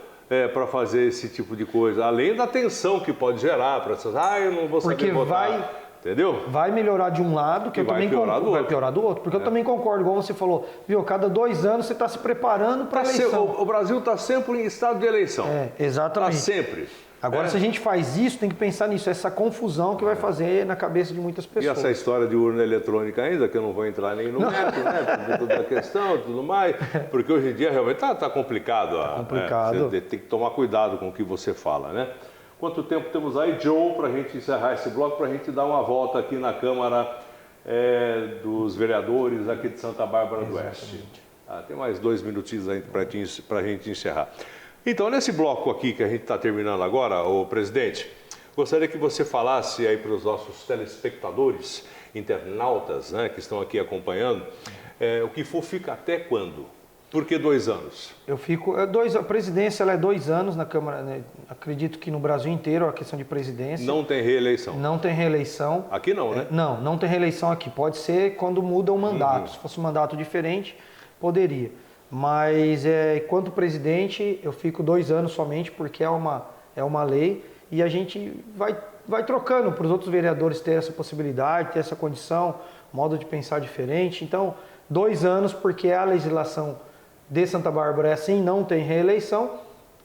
para fazer esse tipo de coisa. Além da tensão que pode gerar para essas... eu não vou saber votar. Entendeu? Vai melhorar de um lado, que eu também concordo. Vai piorar do outro. Porque eu também concordo, igual você falou, cada 2 anos você está se preparando para a eleição. O Brasil está sempre em estado de eleição. Exatamente. Está sempre. Agora, se a gente faz isso, tem que pensar nisso, essa confusão que vai fazer na cabeça de muitas pessoas. E essa história de urna eletrônica ainda, que eu não vou entrar nem no mérito, por conta da questão e tudo mais, porque hoje em dia realmente está complicado. Você tem que tomar cuidado com o que você fala, né? Quanto tempo temos aí, Joe, para a gente encerrar esse bloco, para a gente dar uma volta aqui na Câmara dos Vereadores aqui de Santa Bárbara do Oeste? Tem mais 2 minutinhos aí para a gente encerrar. Então, nesse bloco aqui que a gente está terminando agora, ô presidente, gostaria que você falasse aí para os nossos telespectadores, internautas, né, que estão aqui acompanhando, o que for fica até quando? Por que 2 anos? A presidência ela é 2 anos na Câmara, né? Acredito que no Brasil inteiro a questão de presidência. Não tem reeleição? Não tem reeleição. Aqui não, né? Não tem reeleição aqui. Pode ser quando muda o mandato. Se fosse um mandato diferente, poderia. Mas, enquanto presidente, eu fico 2 anos somente, porque é uma lei. E a gente vai trocando para os outros vereadores ter essa possibilidade, ter essa condição, modo de pensar diferente. Então, 2 anos, porque a legislação de Santa Bárbara é assim, não tem reeleição,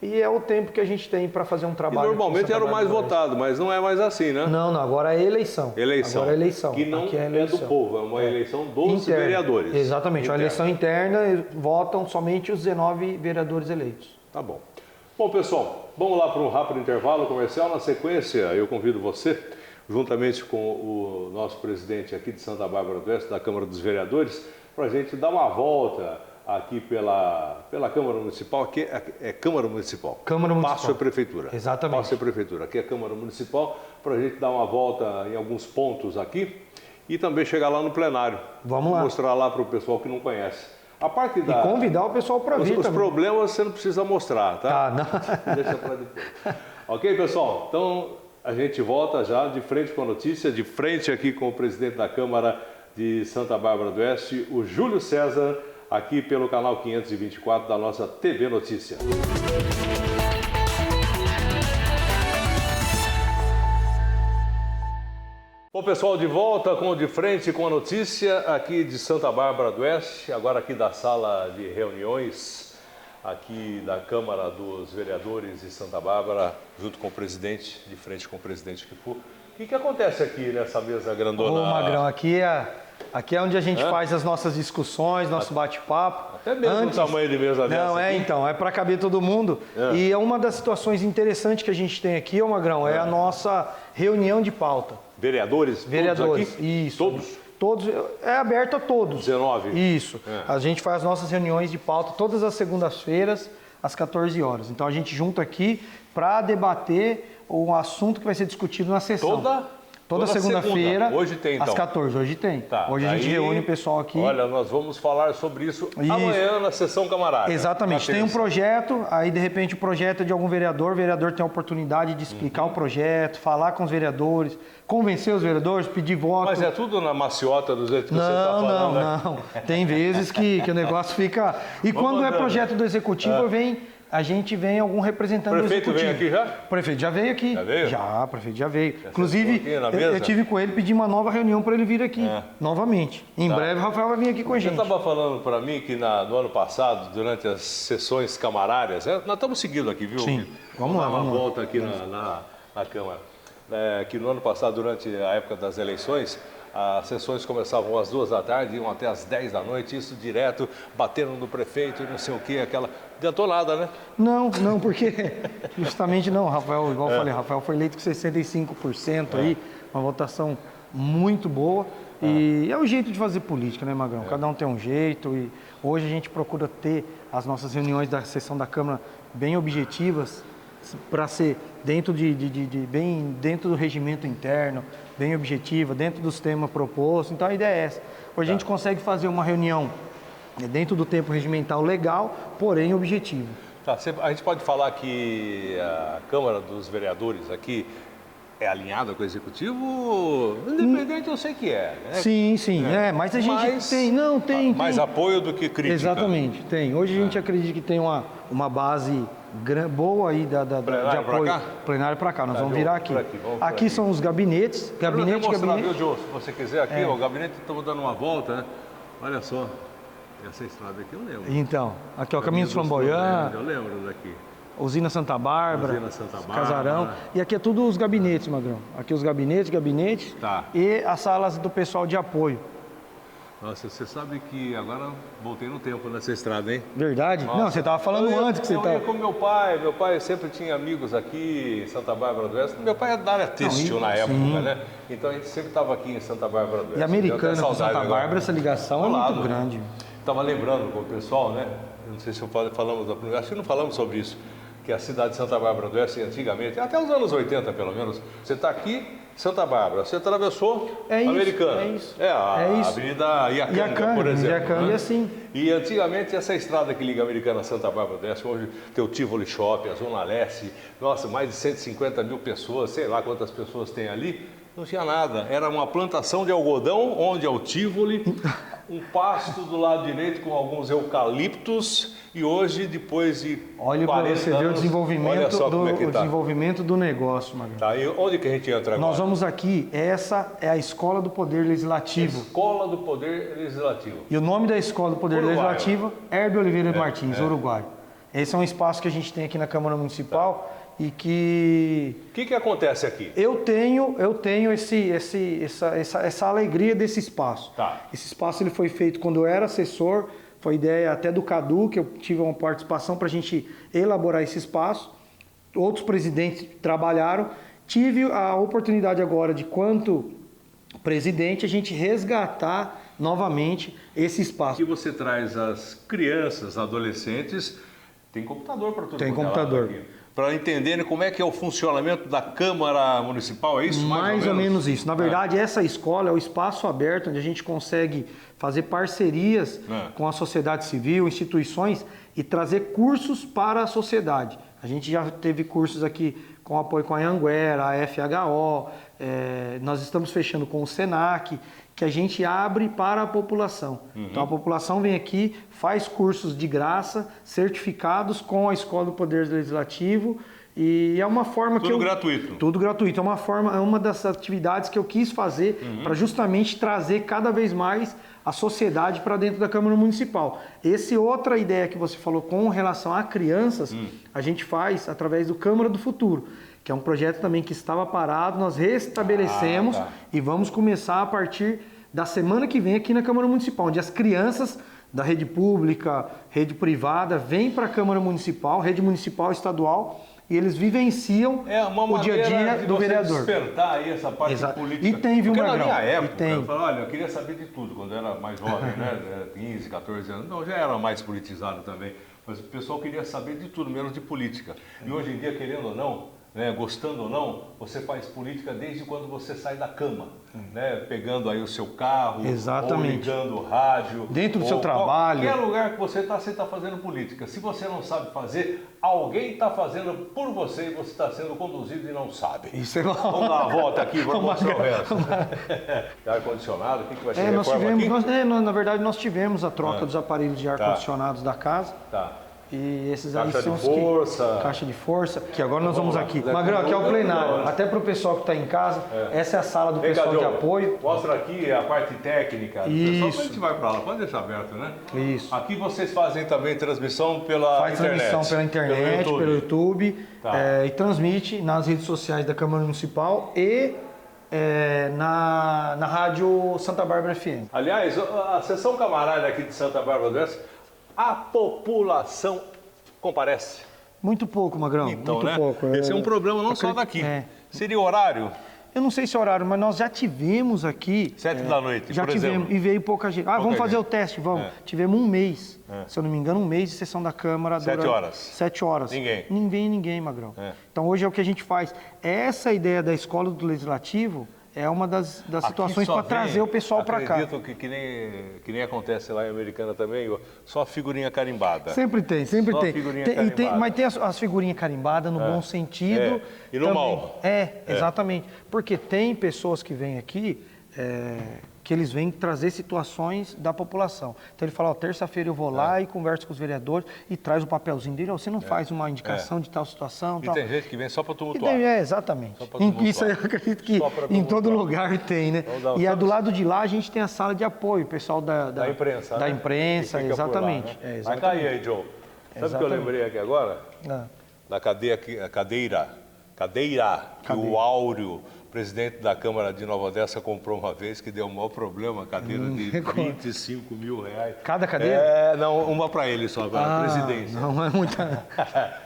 e é o tempo que a gente tem para fazer um trabalho. E normalmente era o mais votado, mas não é mais assim, né? Não, agora é eleição. Agora é eleição. Que não é do povo, é uma eleição dos vereadores. Exatamente, uma eleição interna, votam somente os 19 vereadores eleitos. Tá bom. Bom, pessoal, vamos lá para um rápido intervalo comercial. Na sequência, eu convido você, juntamente com o nosso presidente aqui de Santa Bárbara do Oeste, da Câmara dos Vereadores, para a gente dar uma volta aqui pela Câmara Municipal. Aqui é Câmara Municipal. Passo é Prefeitura. Exatamente. Passo é Prefeitura. Aqui é Câmara Municipal, para a gente dar uma volta em alguns pontos aqui e também chegar lá no plenário. Vamos lá. Mostrar lá para o pessoal que não conhece. A parte e convidar o pessoal para vir também. Os problemas você não precisa mostrar, tá? Não. Deixa para depois. Ok, pessoal? Então, a gente volta já de frente com a notícia, de frente aqui com o presidente da Câmara de Santa Bárbara do Oeste, o Júlio César, aqui pelo canal 524 da nossa TV Notícia. Bom, pessoal, de volta com De Frente com a Notícia, aqui de Santa Bárbara do Oeste, agora aqui da sala de reuniões, aqui da Câmara dos Vereadores de Santa Bárbara, junto com o presidente, de frente com o presidente Kipu. O que acontece aqui nessa mesa grandona? Ô, Magrão, aqui é onde a gente faz as nossas discussões, nosso bate-papo. Até mesmo o tamanho de mesa dessa. Não, aqui. Então, é para caber todo mundo. E é uma das situações interessantes que a gente tem aqui, ô Magrão, é a nossa reunião de pauta. Vereadores? Vereadores, todos aqui? isso. Todos? Todos, é aberto a todos. 19? Isso. A gente faz as nossas reuniões de pauta todas as segundas-feiras, às 14 horas. Então a gente junta aqui para debater o assunto que vai ser discutido na sessão. Toda segunda-feira, hoje tem, então. às 14, hoje tem. Tá, hoje a gente reúne o pessoal aqui. Olha, nós vamos falar sobre isso amanhã na sessão camarária. Exatamente. Tem um projeto, aí de repente o projeto é de algum vereador, o vereador tem a oportunidade de explicar o projeto, falar com os vereadores, convencer os vereadores, pedir voto. Mas é tudo na maciota do jeito que você está falando, né? Não. Tem vezes que o negócio fica... E quando é projeto do executivo, a gente vem algum representante do executivo. O prefeito vem aqui já? O prefeito já veio aqui. Já veio? Já, o prefeito já veio. Inclusive, eu tive com ele, pedi uma nova reunião para ele vir aqui, novamente. Em breve, o Rafael vai vir aqui com a gente. Você estava falando para mim que no ano passado, durante as sessões camarárias, nós estamos seguindo aqui, viu? Sim, vamos lá. Dar uma volta aqui na Câmara. Que no ano passado, durante a época das eleições, as sessões começavam às 2 da tarde, iam até às 10 da noite, isso direto, batendo no prefeito e não sei o que, aquela... Adiantou nada, né? Não, porque justamente não, Rafael, igual eu falei, Rafael foi eleito com 65% aí, uma votação muito boa. E é o jeito de fazer política, né, Magrão? Cada um tem um jeito e hoje a gente procura ter as nossas reuniões da sessão da Câmara bem objetivas, para ser bem dentro do regimento interno, bem objetiva, dentro dos temas propostos. Então a ideia é essa. Hoje a gente consegue fazer uma reunião dentro do tempo regimental legal, porém objetivo. Tá, a gente pode falar que a Câmara dos Vereadores aqui é alinhada com o Executivo? Independente eu sei que é, né? Sim, mas a gente tem... Mais apoio do que crítica. Exatamente, tem. Hoje a gente acredita que tem uma base boa aí de apoio plenário para cá. Nós vamos virar aqui. Aqui são os gabinetes. Gabinete. Viu, Joe? Se você quiser aqui, o gabinete, estamos dando uma volta, né? Olha só. Essa estrada aqui eu lembro. Então, aqui é o Caminho dos Flamboyant. Eu lembro daqui. Usina Santa Bárbara. Casarão. E aqui é tudo os gabinetes, Magrão. Aqui os gabinetes. Tá. E as salas do pessoal de apoio. Nossa, você sabe que agora voltei no tempo nessa estrada, hein? Verdade? Nossa. Não, você estava falando antes que você estava... Eu ia com meu pai sempre tinha amigos aqui em Santa Bárbara do Oeste. Meu pai era da área têxtil na época, né? Então a gente sempre estava aqui em Santa Bárbara do Oeste. E Americana com Santa Bárbara, essa ligação é muito grande. Estava lembrando com o pessoal, né? Eu não sei se falamos da primeira, acho que não falamos sobre isso, que a cidade de Santa Bárbara do Oeste, antigamente, até os anos 80 pelo menos, você está aqui, Santa Bárbara, você atravessou Americana. A Avenida Iacanga, por exemplo. Iacanga, assim. E antigamente essa estrada que liga Americana a Santa Bárbara do Oeste, hoje tem o Tivoli Shopping, a Zona Leste, nossa, mais de 150 mil pessoas, sei lá quantas pessoas tem ali, não tinha nada. Era uma plantação de algodão, onde é o Tivoli, um pasto do lado direito com alguns eucaliptos e hoje, depois de 40 anos... Olha para você ver o desenvolvimento do negócio, Magrão. Tá, e onde que a gente entra agora? Nós vamos aqui, essa é a Escola do Poder Legislativo. Escola do Poder Legislativo. E o nome da Escola do Poder Legislativo, Herbio Oliveira Martins, Uruguai. Esse é um espaço que a gente tem aqui na Câmara Municipal... E que... O que acontece aqui? Eu tenho essa alegria desse espaço. Tá. Esse espaço ele foi feito quando eu era assessor, foi ideia até do Cadu, que eu tive uma participação para a gente elaborar esse espaço. Outros presidentes trabalharam. Tive a oportunidade agora de, quanto presidente, a gente resgatar novamente esse espaço. Aqui você traz as crianças, adolescentes, tem computador para tudo. Tem computador. Para entenderem como é que é o funcionamento da Câmara Municipal, é isso? Mais ou menos isso. Na verdade, essa escola é o espaço aberto onde a gente consegue fazer parcerias com a sociedade civil, instituições e trazer cursos para a sociedade. A gente já teve cursos aqui com apoio com a Anhanguera, a FHO, nós estamos fechando com o Senac, que a gente abre para a população. Então a população vem aqui, faz cursos de graça, certificados com a Escola do Poder Legislativo E é uma forma Tudo gratuito. Tudo gratuito. É uma das atividades que eu quis fazer para justamente trazer cada vez mais a sociedade para dentro da Câmara Municipal. Outra ideia que você falou com relação a crianças, a gente faz através do Câmara do Futuro, que é um projeto também que estava parado, nós restabelecemos e vamos começar a partir da semana que vem aqui na Câmara Municipal, onde as crianças da rede pública, rede privada, vêm para a Câmara Municipal, rede municipal, estadual, e eles vivenciam o dia a dia do vereador. Despertar aí essa parte política. E tem, viu, Magrão? Porque na minha época, tem. eu falava, olha, eu queria saber de tudo, quando eu era mais jovem, né? 15, 14 anos. Não, já era mais politizado também. Mas o pessoal queria saber de tudo, menos de política. E hoje em dia, querendo ou não, né, gostando ou não, você faz política desde quando você sai da cama, né, pegando aí o seu carro, ou ligando o rádio, dentro do seu trabalho. Qualquer lugar que você está fazendo política. Se você não sabe fazer, alguém está fazendo por você e você está sendo conduzido e não sabe. Isso é Vamos dar uma volta aqui, vamos mostrar o resto. Ar-condicionado, o que vai ser reforma aqui? Na verdade, nós tivemos a troca dos aparelhos de ar-condicionados da casa. E esses aí são os caixa de força, que agora nós vamos aqui. Magrão, aqui é o plenário. Até para o pessoal que está em casa, essa é a sala do pessoal de apoio. Mostra aqui a parte técnica. Isso. Pessoal, a gente vai para lá, pode deixar aberto, né? Isso. Aqui vocês fazem também transmissão pela internet. Faz transmissão pela internet, pelo YouTube, e transmite nas redes sociais da Câmara Municipal e na rádio Santa Bárbara FM. Aliás, a sessão camarária aqui de Santa Bárbara do Oeste, a população comparece. Muito pouco, Magrão. Então, muito pouco. Esse é um problema não só daqui. Seria o horário? Eu não sei se é horário, mas nós já tivemos aqui... 7 da noite, já por tivemos, exemplo. e veio pouca gente. Vamos fazer o teste, vamos. Tivemos um mês, se eu não me engano, um mês de sessão da Câmara. 7 horas. 7 horas. Ninguém, Magrão. Então hoje é o que a gente faz. Essa ideia da escola do Legislativo é uma das situações para trazer o pessoal para cá. Acredito que nem acontece lá em Americana também, só figurinha carimbada. Sempre tem. Figurinha carimbada. Mas tem as figurinhas carimbadas no bom sentido. E no mal. Exatamente. Porque tem pessoas que vêm aqui que eles vêm trazer situações da população. Então ele fala, terça-feira eu vou lá e converso com os vereadores e traz o papelzinho dele, você não faz uma indicação de tal situação. E tal. tem gente que vem só para tumultuar. Exatamente. Isso aí eu acredito que em todo lugar tem, né? E do lado de lá a gente tem a sala de apoio, o pessoal da imprensa. Da imprensa, exatamente. Lá, né? Vai cair aí, Joe. Sabe o que eu lembrei aqui agora? Da cadeira que o Áureo, presidente da Câmara de Nova Odessa, comprou uma vez, que deu o maior problema, cadeira de 25 mil reais. Cada cadeira? Não, uma para ele só, para a presidência. Não é muita...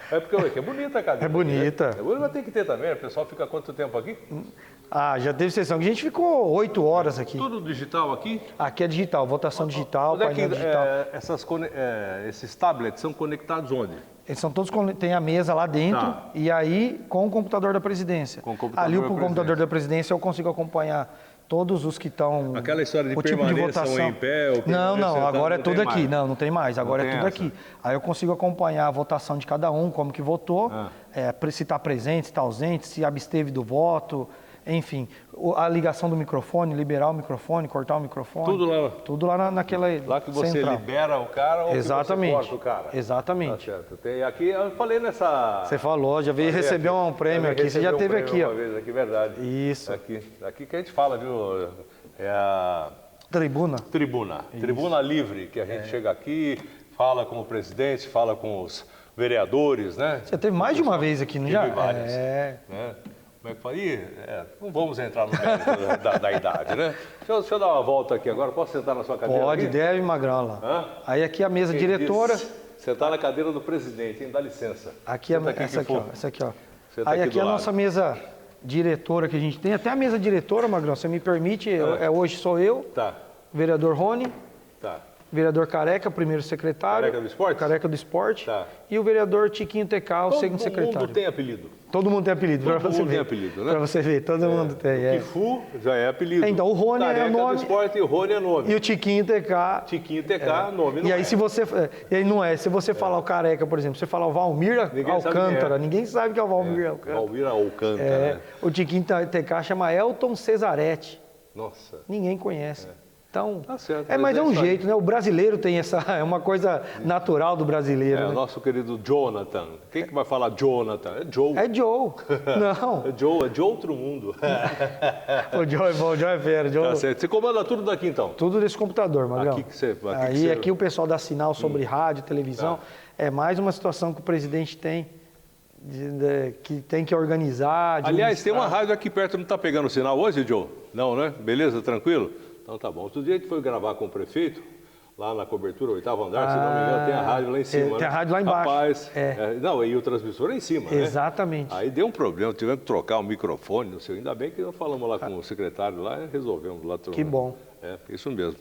porque é bonita a cadeira. É bonita. Né? Mas tem que ter também, o pessoal fica quanto tempo aqui? Já teve sessão. A gente ficou 8 horas aqui. Tudo digital aqui? Aqui é digital, votação digital, painel digital. Esses tablets são conectados onde? Eles são todos, tem a mesa lá dentro e aí com o computador da presidência. Ali o computador da presidência eu consigo acompanhar todos os que estão... Aquela história de tipo de votação. Em pé... Não, agora é tudo aqui. Não tem mais, agora é tudo aqui. Aí eu consigo acompanhar a votação de cada um, como que votou, se está presente, se está ausente, se absteve do voto... Enfim, a ligação do microfone, liberar o microfone, cortar o microfone. Tudo lá naquela lá que você central. Libera o cara ou que você corta o cara. Exatamente. Tá certo. Tem aqui, eu falei nessa... Você falou, já veio receber um prêmio aqui. Você já teve aqui, ó. Uma vez aqui, verdade. Isso. Aqui que a gente fala, viu? É a... Tribuna. Tribuna livre, que a gente chega aqui, fala com o presidente, fala com os vereadores, né? Você teve mais de uma vez aqui, não já? Várias. Como é que fala? Não vamos entrar no mérito da idade, né? Deixa eu dar uma volta aqui agora. Posso sentar na sua cadeira? Pode, deve, Magrão lá. Aí aqui a mesa diretora. Sentar na cadeira do presidente, hein? Dá licença. Essa aqui, ó. Aí aqui a nossa mesa diretora que a gente tem. Até a mesa diretora, Magrão, você me permite, hoje sou eu, vereador Rony. Vereador Careca, primeiro secretário. Careca do Esporte. E o vereador Tiquinho TK, o segundo secretário. Todo mundo tem apelido. Todo mundo tem apelido, para você ver. Todo mundo tem apelido, né? Para você ver, todo mundo tem. O Kifu já é apelido. Então, o Rony é nome. Do Esporte e o Rony é nome. E o Tiquinho TK. Nome não e aí, se você falar o Careca, por exemplo, você falar o Valmir Alcântara, ninguém sabe que é o Valmir Alcântara. Valmir Alcântara. O Tiquinho TK chama Elton Cesaretti. Nossa. Ninguém conhece. Então, Tá certo, mas é um isso aí. jeito, né? O brasileiro tem essa, é uma coisa natural do brasileiro. O Né? nosso querido Jonathan. Quem que vai falar Jonathan? É Joe. É Joe. Não. É de outro mundo. O Joe é bom, o Joe é fera. Joe... Tá certo. Você comanda tudo daqui então? Tudo desse computador, Magrão. Aqui o pessoal dá sinal sobre rádio, televisão. É mais uma situação que o presidente tem, que tem que organizar. Aliás, tem uma rádio aqui perto, não está pegando sinal hoje, Joe? Não, né? Beleza, tranquilo? Então tá bom. Outro dia a gente foi gravar com o prefeito, lá na cobertura, 8º andar, se não me engano, tem a rádio lá em cima. Tem a rádio lá embaixo. Rapaz, não, e o transmissor lá em cima, Exatamente. Né? Aí deu um problema, tivemos que trocar o microfone, não sei, ainda bem que nós falamos lá com o secretário lá e resolvemos lá. Que bom. Isso mesmo.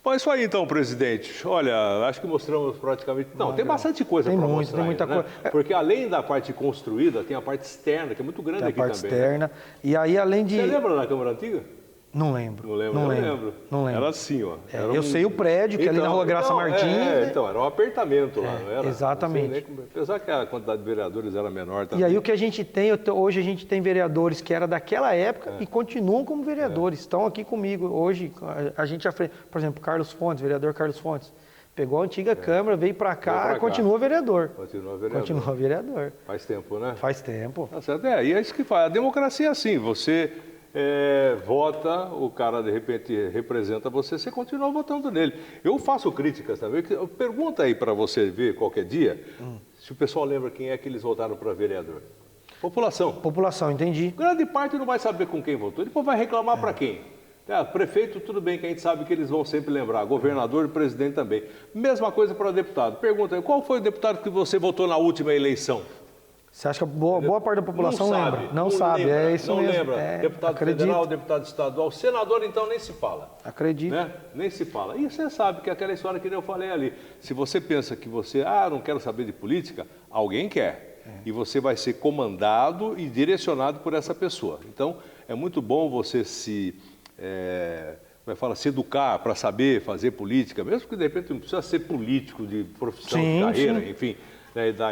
Bom, isso aí então, presidente. Olha, acho que mostramos praticamente... Não, tem bastante coisa para mostrar. Tem muita coisa. Porque além da parte construída, tem a parte externa, que é muito grande aqui também. Tem a parte externa. E aí, além de... Você lembra da Câmara Antiga? Não lembro. Não lembro. Era assim, ó. Eu sei o prédio, que é ali na Rua Graça Martins. Então, era um apertamento lá, não era? Exatamente. Apesar que a quantidade de vereadores era menor também. E aí o que a gente tem, hoje a gente tem vereadores que era daquela época e continuam como vereadores, estão aqui comigo. Hoje a gente, por exemplo, Carlos Fontes, vereador Carlos Fontes, pegou a antiga Câmara, veio para cá e continua vereador. Continua vereador. Faz tempo, né? Faz tempo. Tá certo. E é isso que faz. A democracia é assim, você... vota, o cara de repente representa você, você continua votando nele. Eu faço críticas também. Pergunta aí para você ver qualquer dia se o pessoal lembra quem é que eles votaram para vereador. População. População, entendi. Grande parte não vai saber com quem votou. Depois vai reclamar para quem? Prefeito, tudo bem que a gente sabe que eles vão sempre lembrar. Governador e presidente também. Mesma coisa para deputado. Pergunta aí, qual foi o deputado que você votou na última eleição? Você acha que boa parte da população lembra? Não sabe, lembra, é isso não mesmo. Lembra. Deputado federal, deputado estadual, senador então nem se fala. Acredito. Né? Nem se fala. E você sabe que aquela história que eu falei ali, se você pensa que você, não quero saber de política, alguém quer. E você vai ser comandado e direcionado por essa pessoa. Então, é muito bom você se educar para saber fazer política, mesmo que de repente não precisa ser político de profissão, de carreira, enfim.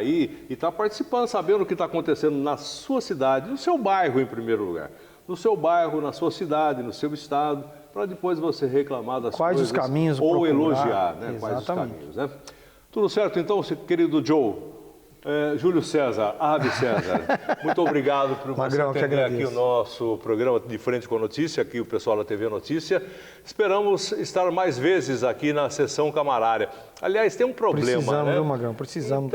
E está participando, sabendo o que está acontecendo na sua cidade, no seu bairro em primeiro lugar, no seu bairro, na sua cidade, no seu estado, para depois você reclamar das quais coisas os caminhos ou procurar. Elogiar, né? Quais os caminhos, né? Tudo certo então, querido Joe? Júlio César, Ave César, muito obrigado por você atender aqui o nosso programa de Frente com a Notícia, aqui o pessoal da TV Notícia. Esperamos estar mais vezes aqui na sessão camarária. Aliás, tem um problema, precisamos, né? Viu, Magrão? Precisamos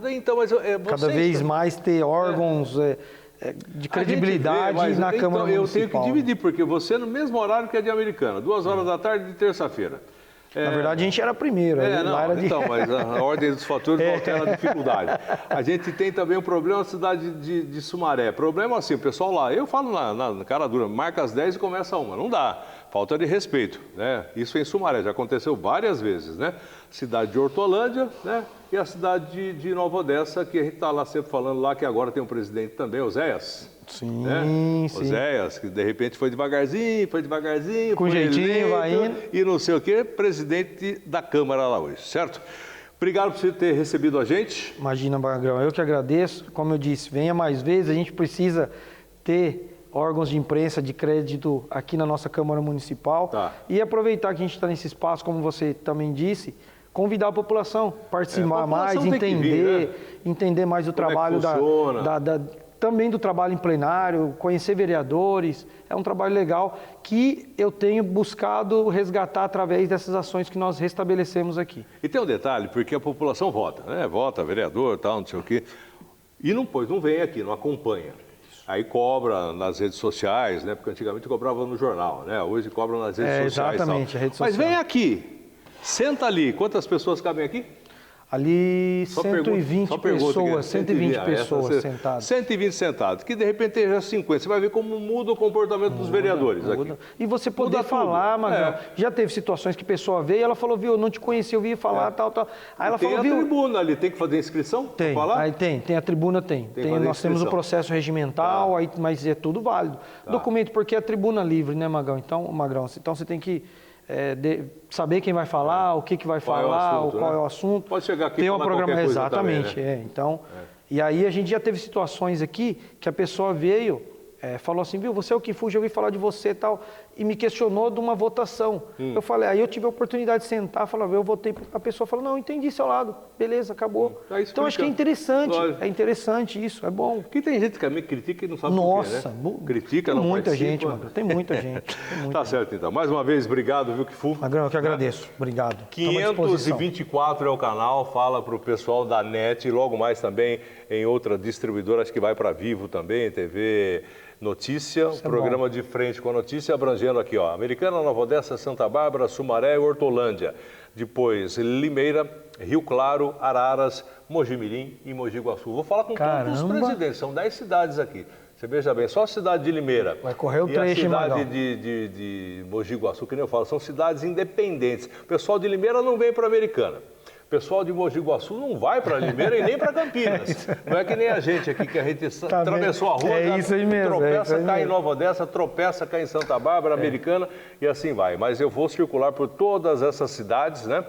então, mas cada vez mais ter órgãos de credibilidade na Câmara Municipal. Eu tenho que dividir, porque você no mesmo horário que é de Americana, 2 horas da tarde de terça-feira. Na verdade, a gente era primeiro. Mas a ordem dos fatores altera a dificuldade. A gente tem também um problema na cidade de Sumaré. Problema assim, o pessoal lá, eu falo na cara dura, marca às 10 e começa 1. Não dá. Falta de respeito, né? Isso em Sumaré, já aconteceu várias vezes, né? Cidade de Hortolândia, né? E a cidade de Nova Odessa, que a gente está lá sempre falando lá, que agora tem um presidente também, Oséias. Sim, né? sim. Oséias, que de repente foi devagarzinho, com jeitinho, eleito, vai indo. E não sei o quê, presidente da Câmara lá hoje, certo? Obrigado por você ter recebido a gente. Imagina, Magrão, eu que agradeço. Como eu disse, venha mais vezes, a gente precisa ter órgãos de imprensa de crédito aqui na nossa Câmara Municipal. E aproveitar que a gente está nesse espaço, como você também disse, convidar a população, participar mais, entender mais o trabalho também do trabalho em plenário, conhecer vereadores. É um trabalho legal que eu tenho buscado resgatar através dessas ações que nós restabelecemos aqui. E tem um detalhe, porque a população vota, né? Vota, vereador, tal, não sei o quê. E não vem aqui, não acompanha. Aí cobra nas redes sociais, né? Porque antigamente cobrava no jornal, né? Hoje cobra nas redes sociais. Exatamente, a rede social. Mas vem aqui, senta ali. Quantas pessoas cabem aqui? Ali 120 pessoas, 120 pessoas sentadas. 120 sentados, que de repente esteja 50. Você vai ver como muda o comportamento dos vereadores aqui. E você poder falar, Magrão. Já teve situações que a pessoa veio e ela falou, viu, eu não te conheci, eu vi falar, tal. Aí ela falou, viu... Tem a tribuna ali, tem que fazer inscrição? Tem, aí tem a tribuna, nós temos o processo regimental, mas é tudo válido. Documento, porque é tribuna livre, né, Magrão? Então você tem que... saber quem vai falar, o que vai falar, qual é o assunto. Pode chegar aqui e falar qualquer coisa exatamente, também, né? E aí a gente já teve situações aqui que a pessoa veio, falou assim, viu, você é o que fuge, eu ouvi falar de você e tal. e me questionou de uma votação. Eu falei, aí eu tive a oportunidade de sentar, falar, eu votei, a pessoa falou, não, entendi seu lado, beleza, acabou. Então acho que é interessante isso, é bom. Porque tem gente que também critica e não sabe Nossa, por quê, né? Critica, não muita participa. gente, Magrão, tem muita gente. Tá certo, então. Mais uma vez, obrigado, viu, Kifo? Magrão, eu que agradeço, obrigado. 524 é o canal, fala para o pessoal da NET, e logo mais também em outra distribuidora, acho que vai para Vivo também, TV Notícia, programa de frente com a notícia, abrangendo aqui, ó, Americana, Nova Odessa, Santa Bárbara, Sumaré e Hortolândia. Depois, Limeira, Rio Claro, Araras, Mojimirim e Mogi Guaçu. Vou falar com todos os presidentes, são 10 cidades aqui. Você veja bem, só a cidade de Limeira vai correr o e trecho, a cidade de Mogi Guaçu, que nem eu falo, são cidades independentes. O pessoal de Limeira não vem para a Americana. O pessoal de Mogi Guaçu não vai para Limeira e nem para Campinas. Não é que nem a gente aqui, que a gente atravessou a rua, tropeça, cai em Nova Odessa, tropeça, cai em Santa Bárbara, Americana e assim vai. Mas eu vou circular por todas essas cidades, né?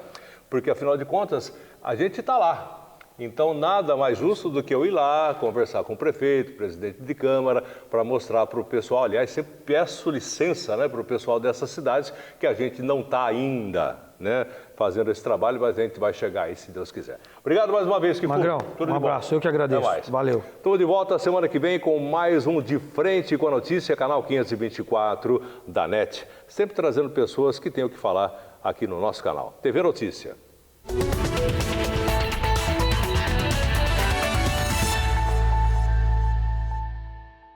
Porque afinal de contas, a gente está lá. Então, nada mais justo do que eu ir lá, conversar com o prefeito, presidente de Câmara, para mostrar para o pessoal. Aliás, sempre peço licença, né, para o pessoal dessas cidades, que a gente não está ainda, né, fazendo esse trabalho, mas a gente vai chegar aí, se Deus quiser. Obrigado mais uma vez, Kifo. Magrão, um abraço, eu que agradeço. Até mais. Valeu. Estou de volta semana que vem com mais um De Frente com a Notícia, canal 524 da NET. Sempre trazendo pessoas que têm o que falar aqui no nosso canal. TV Notícia.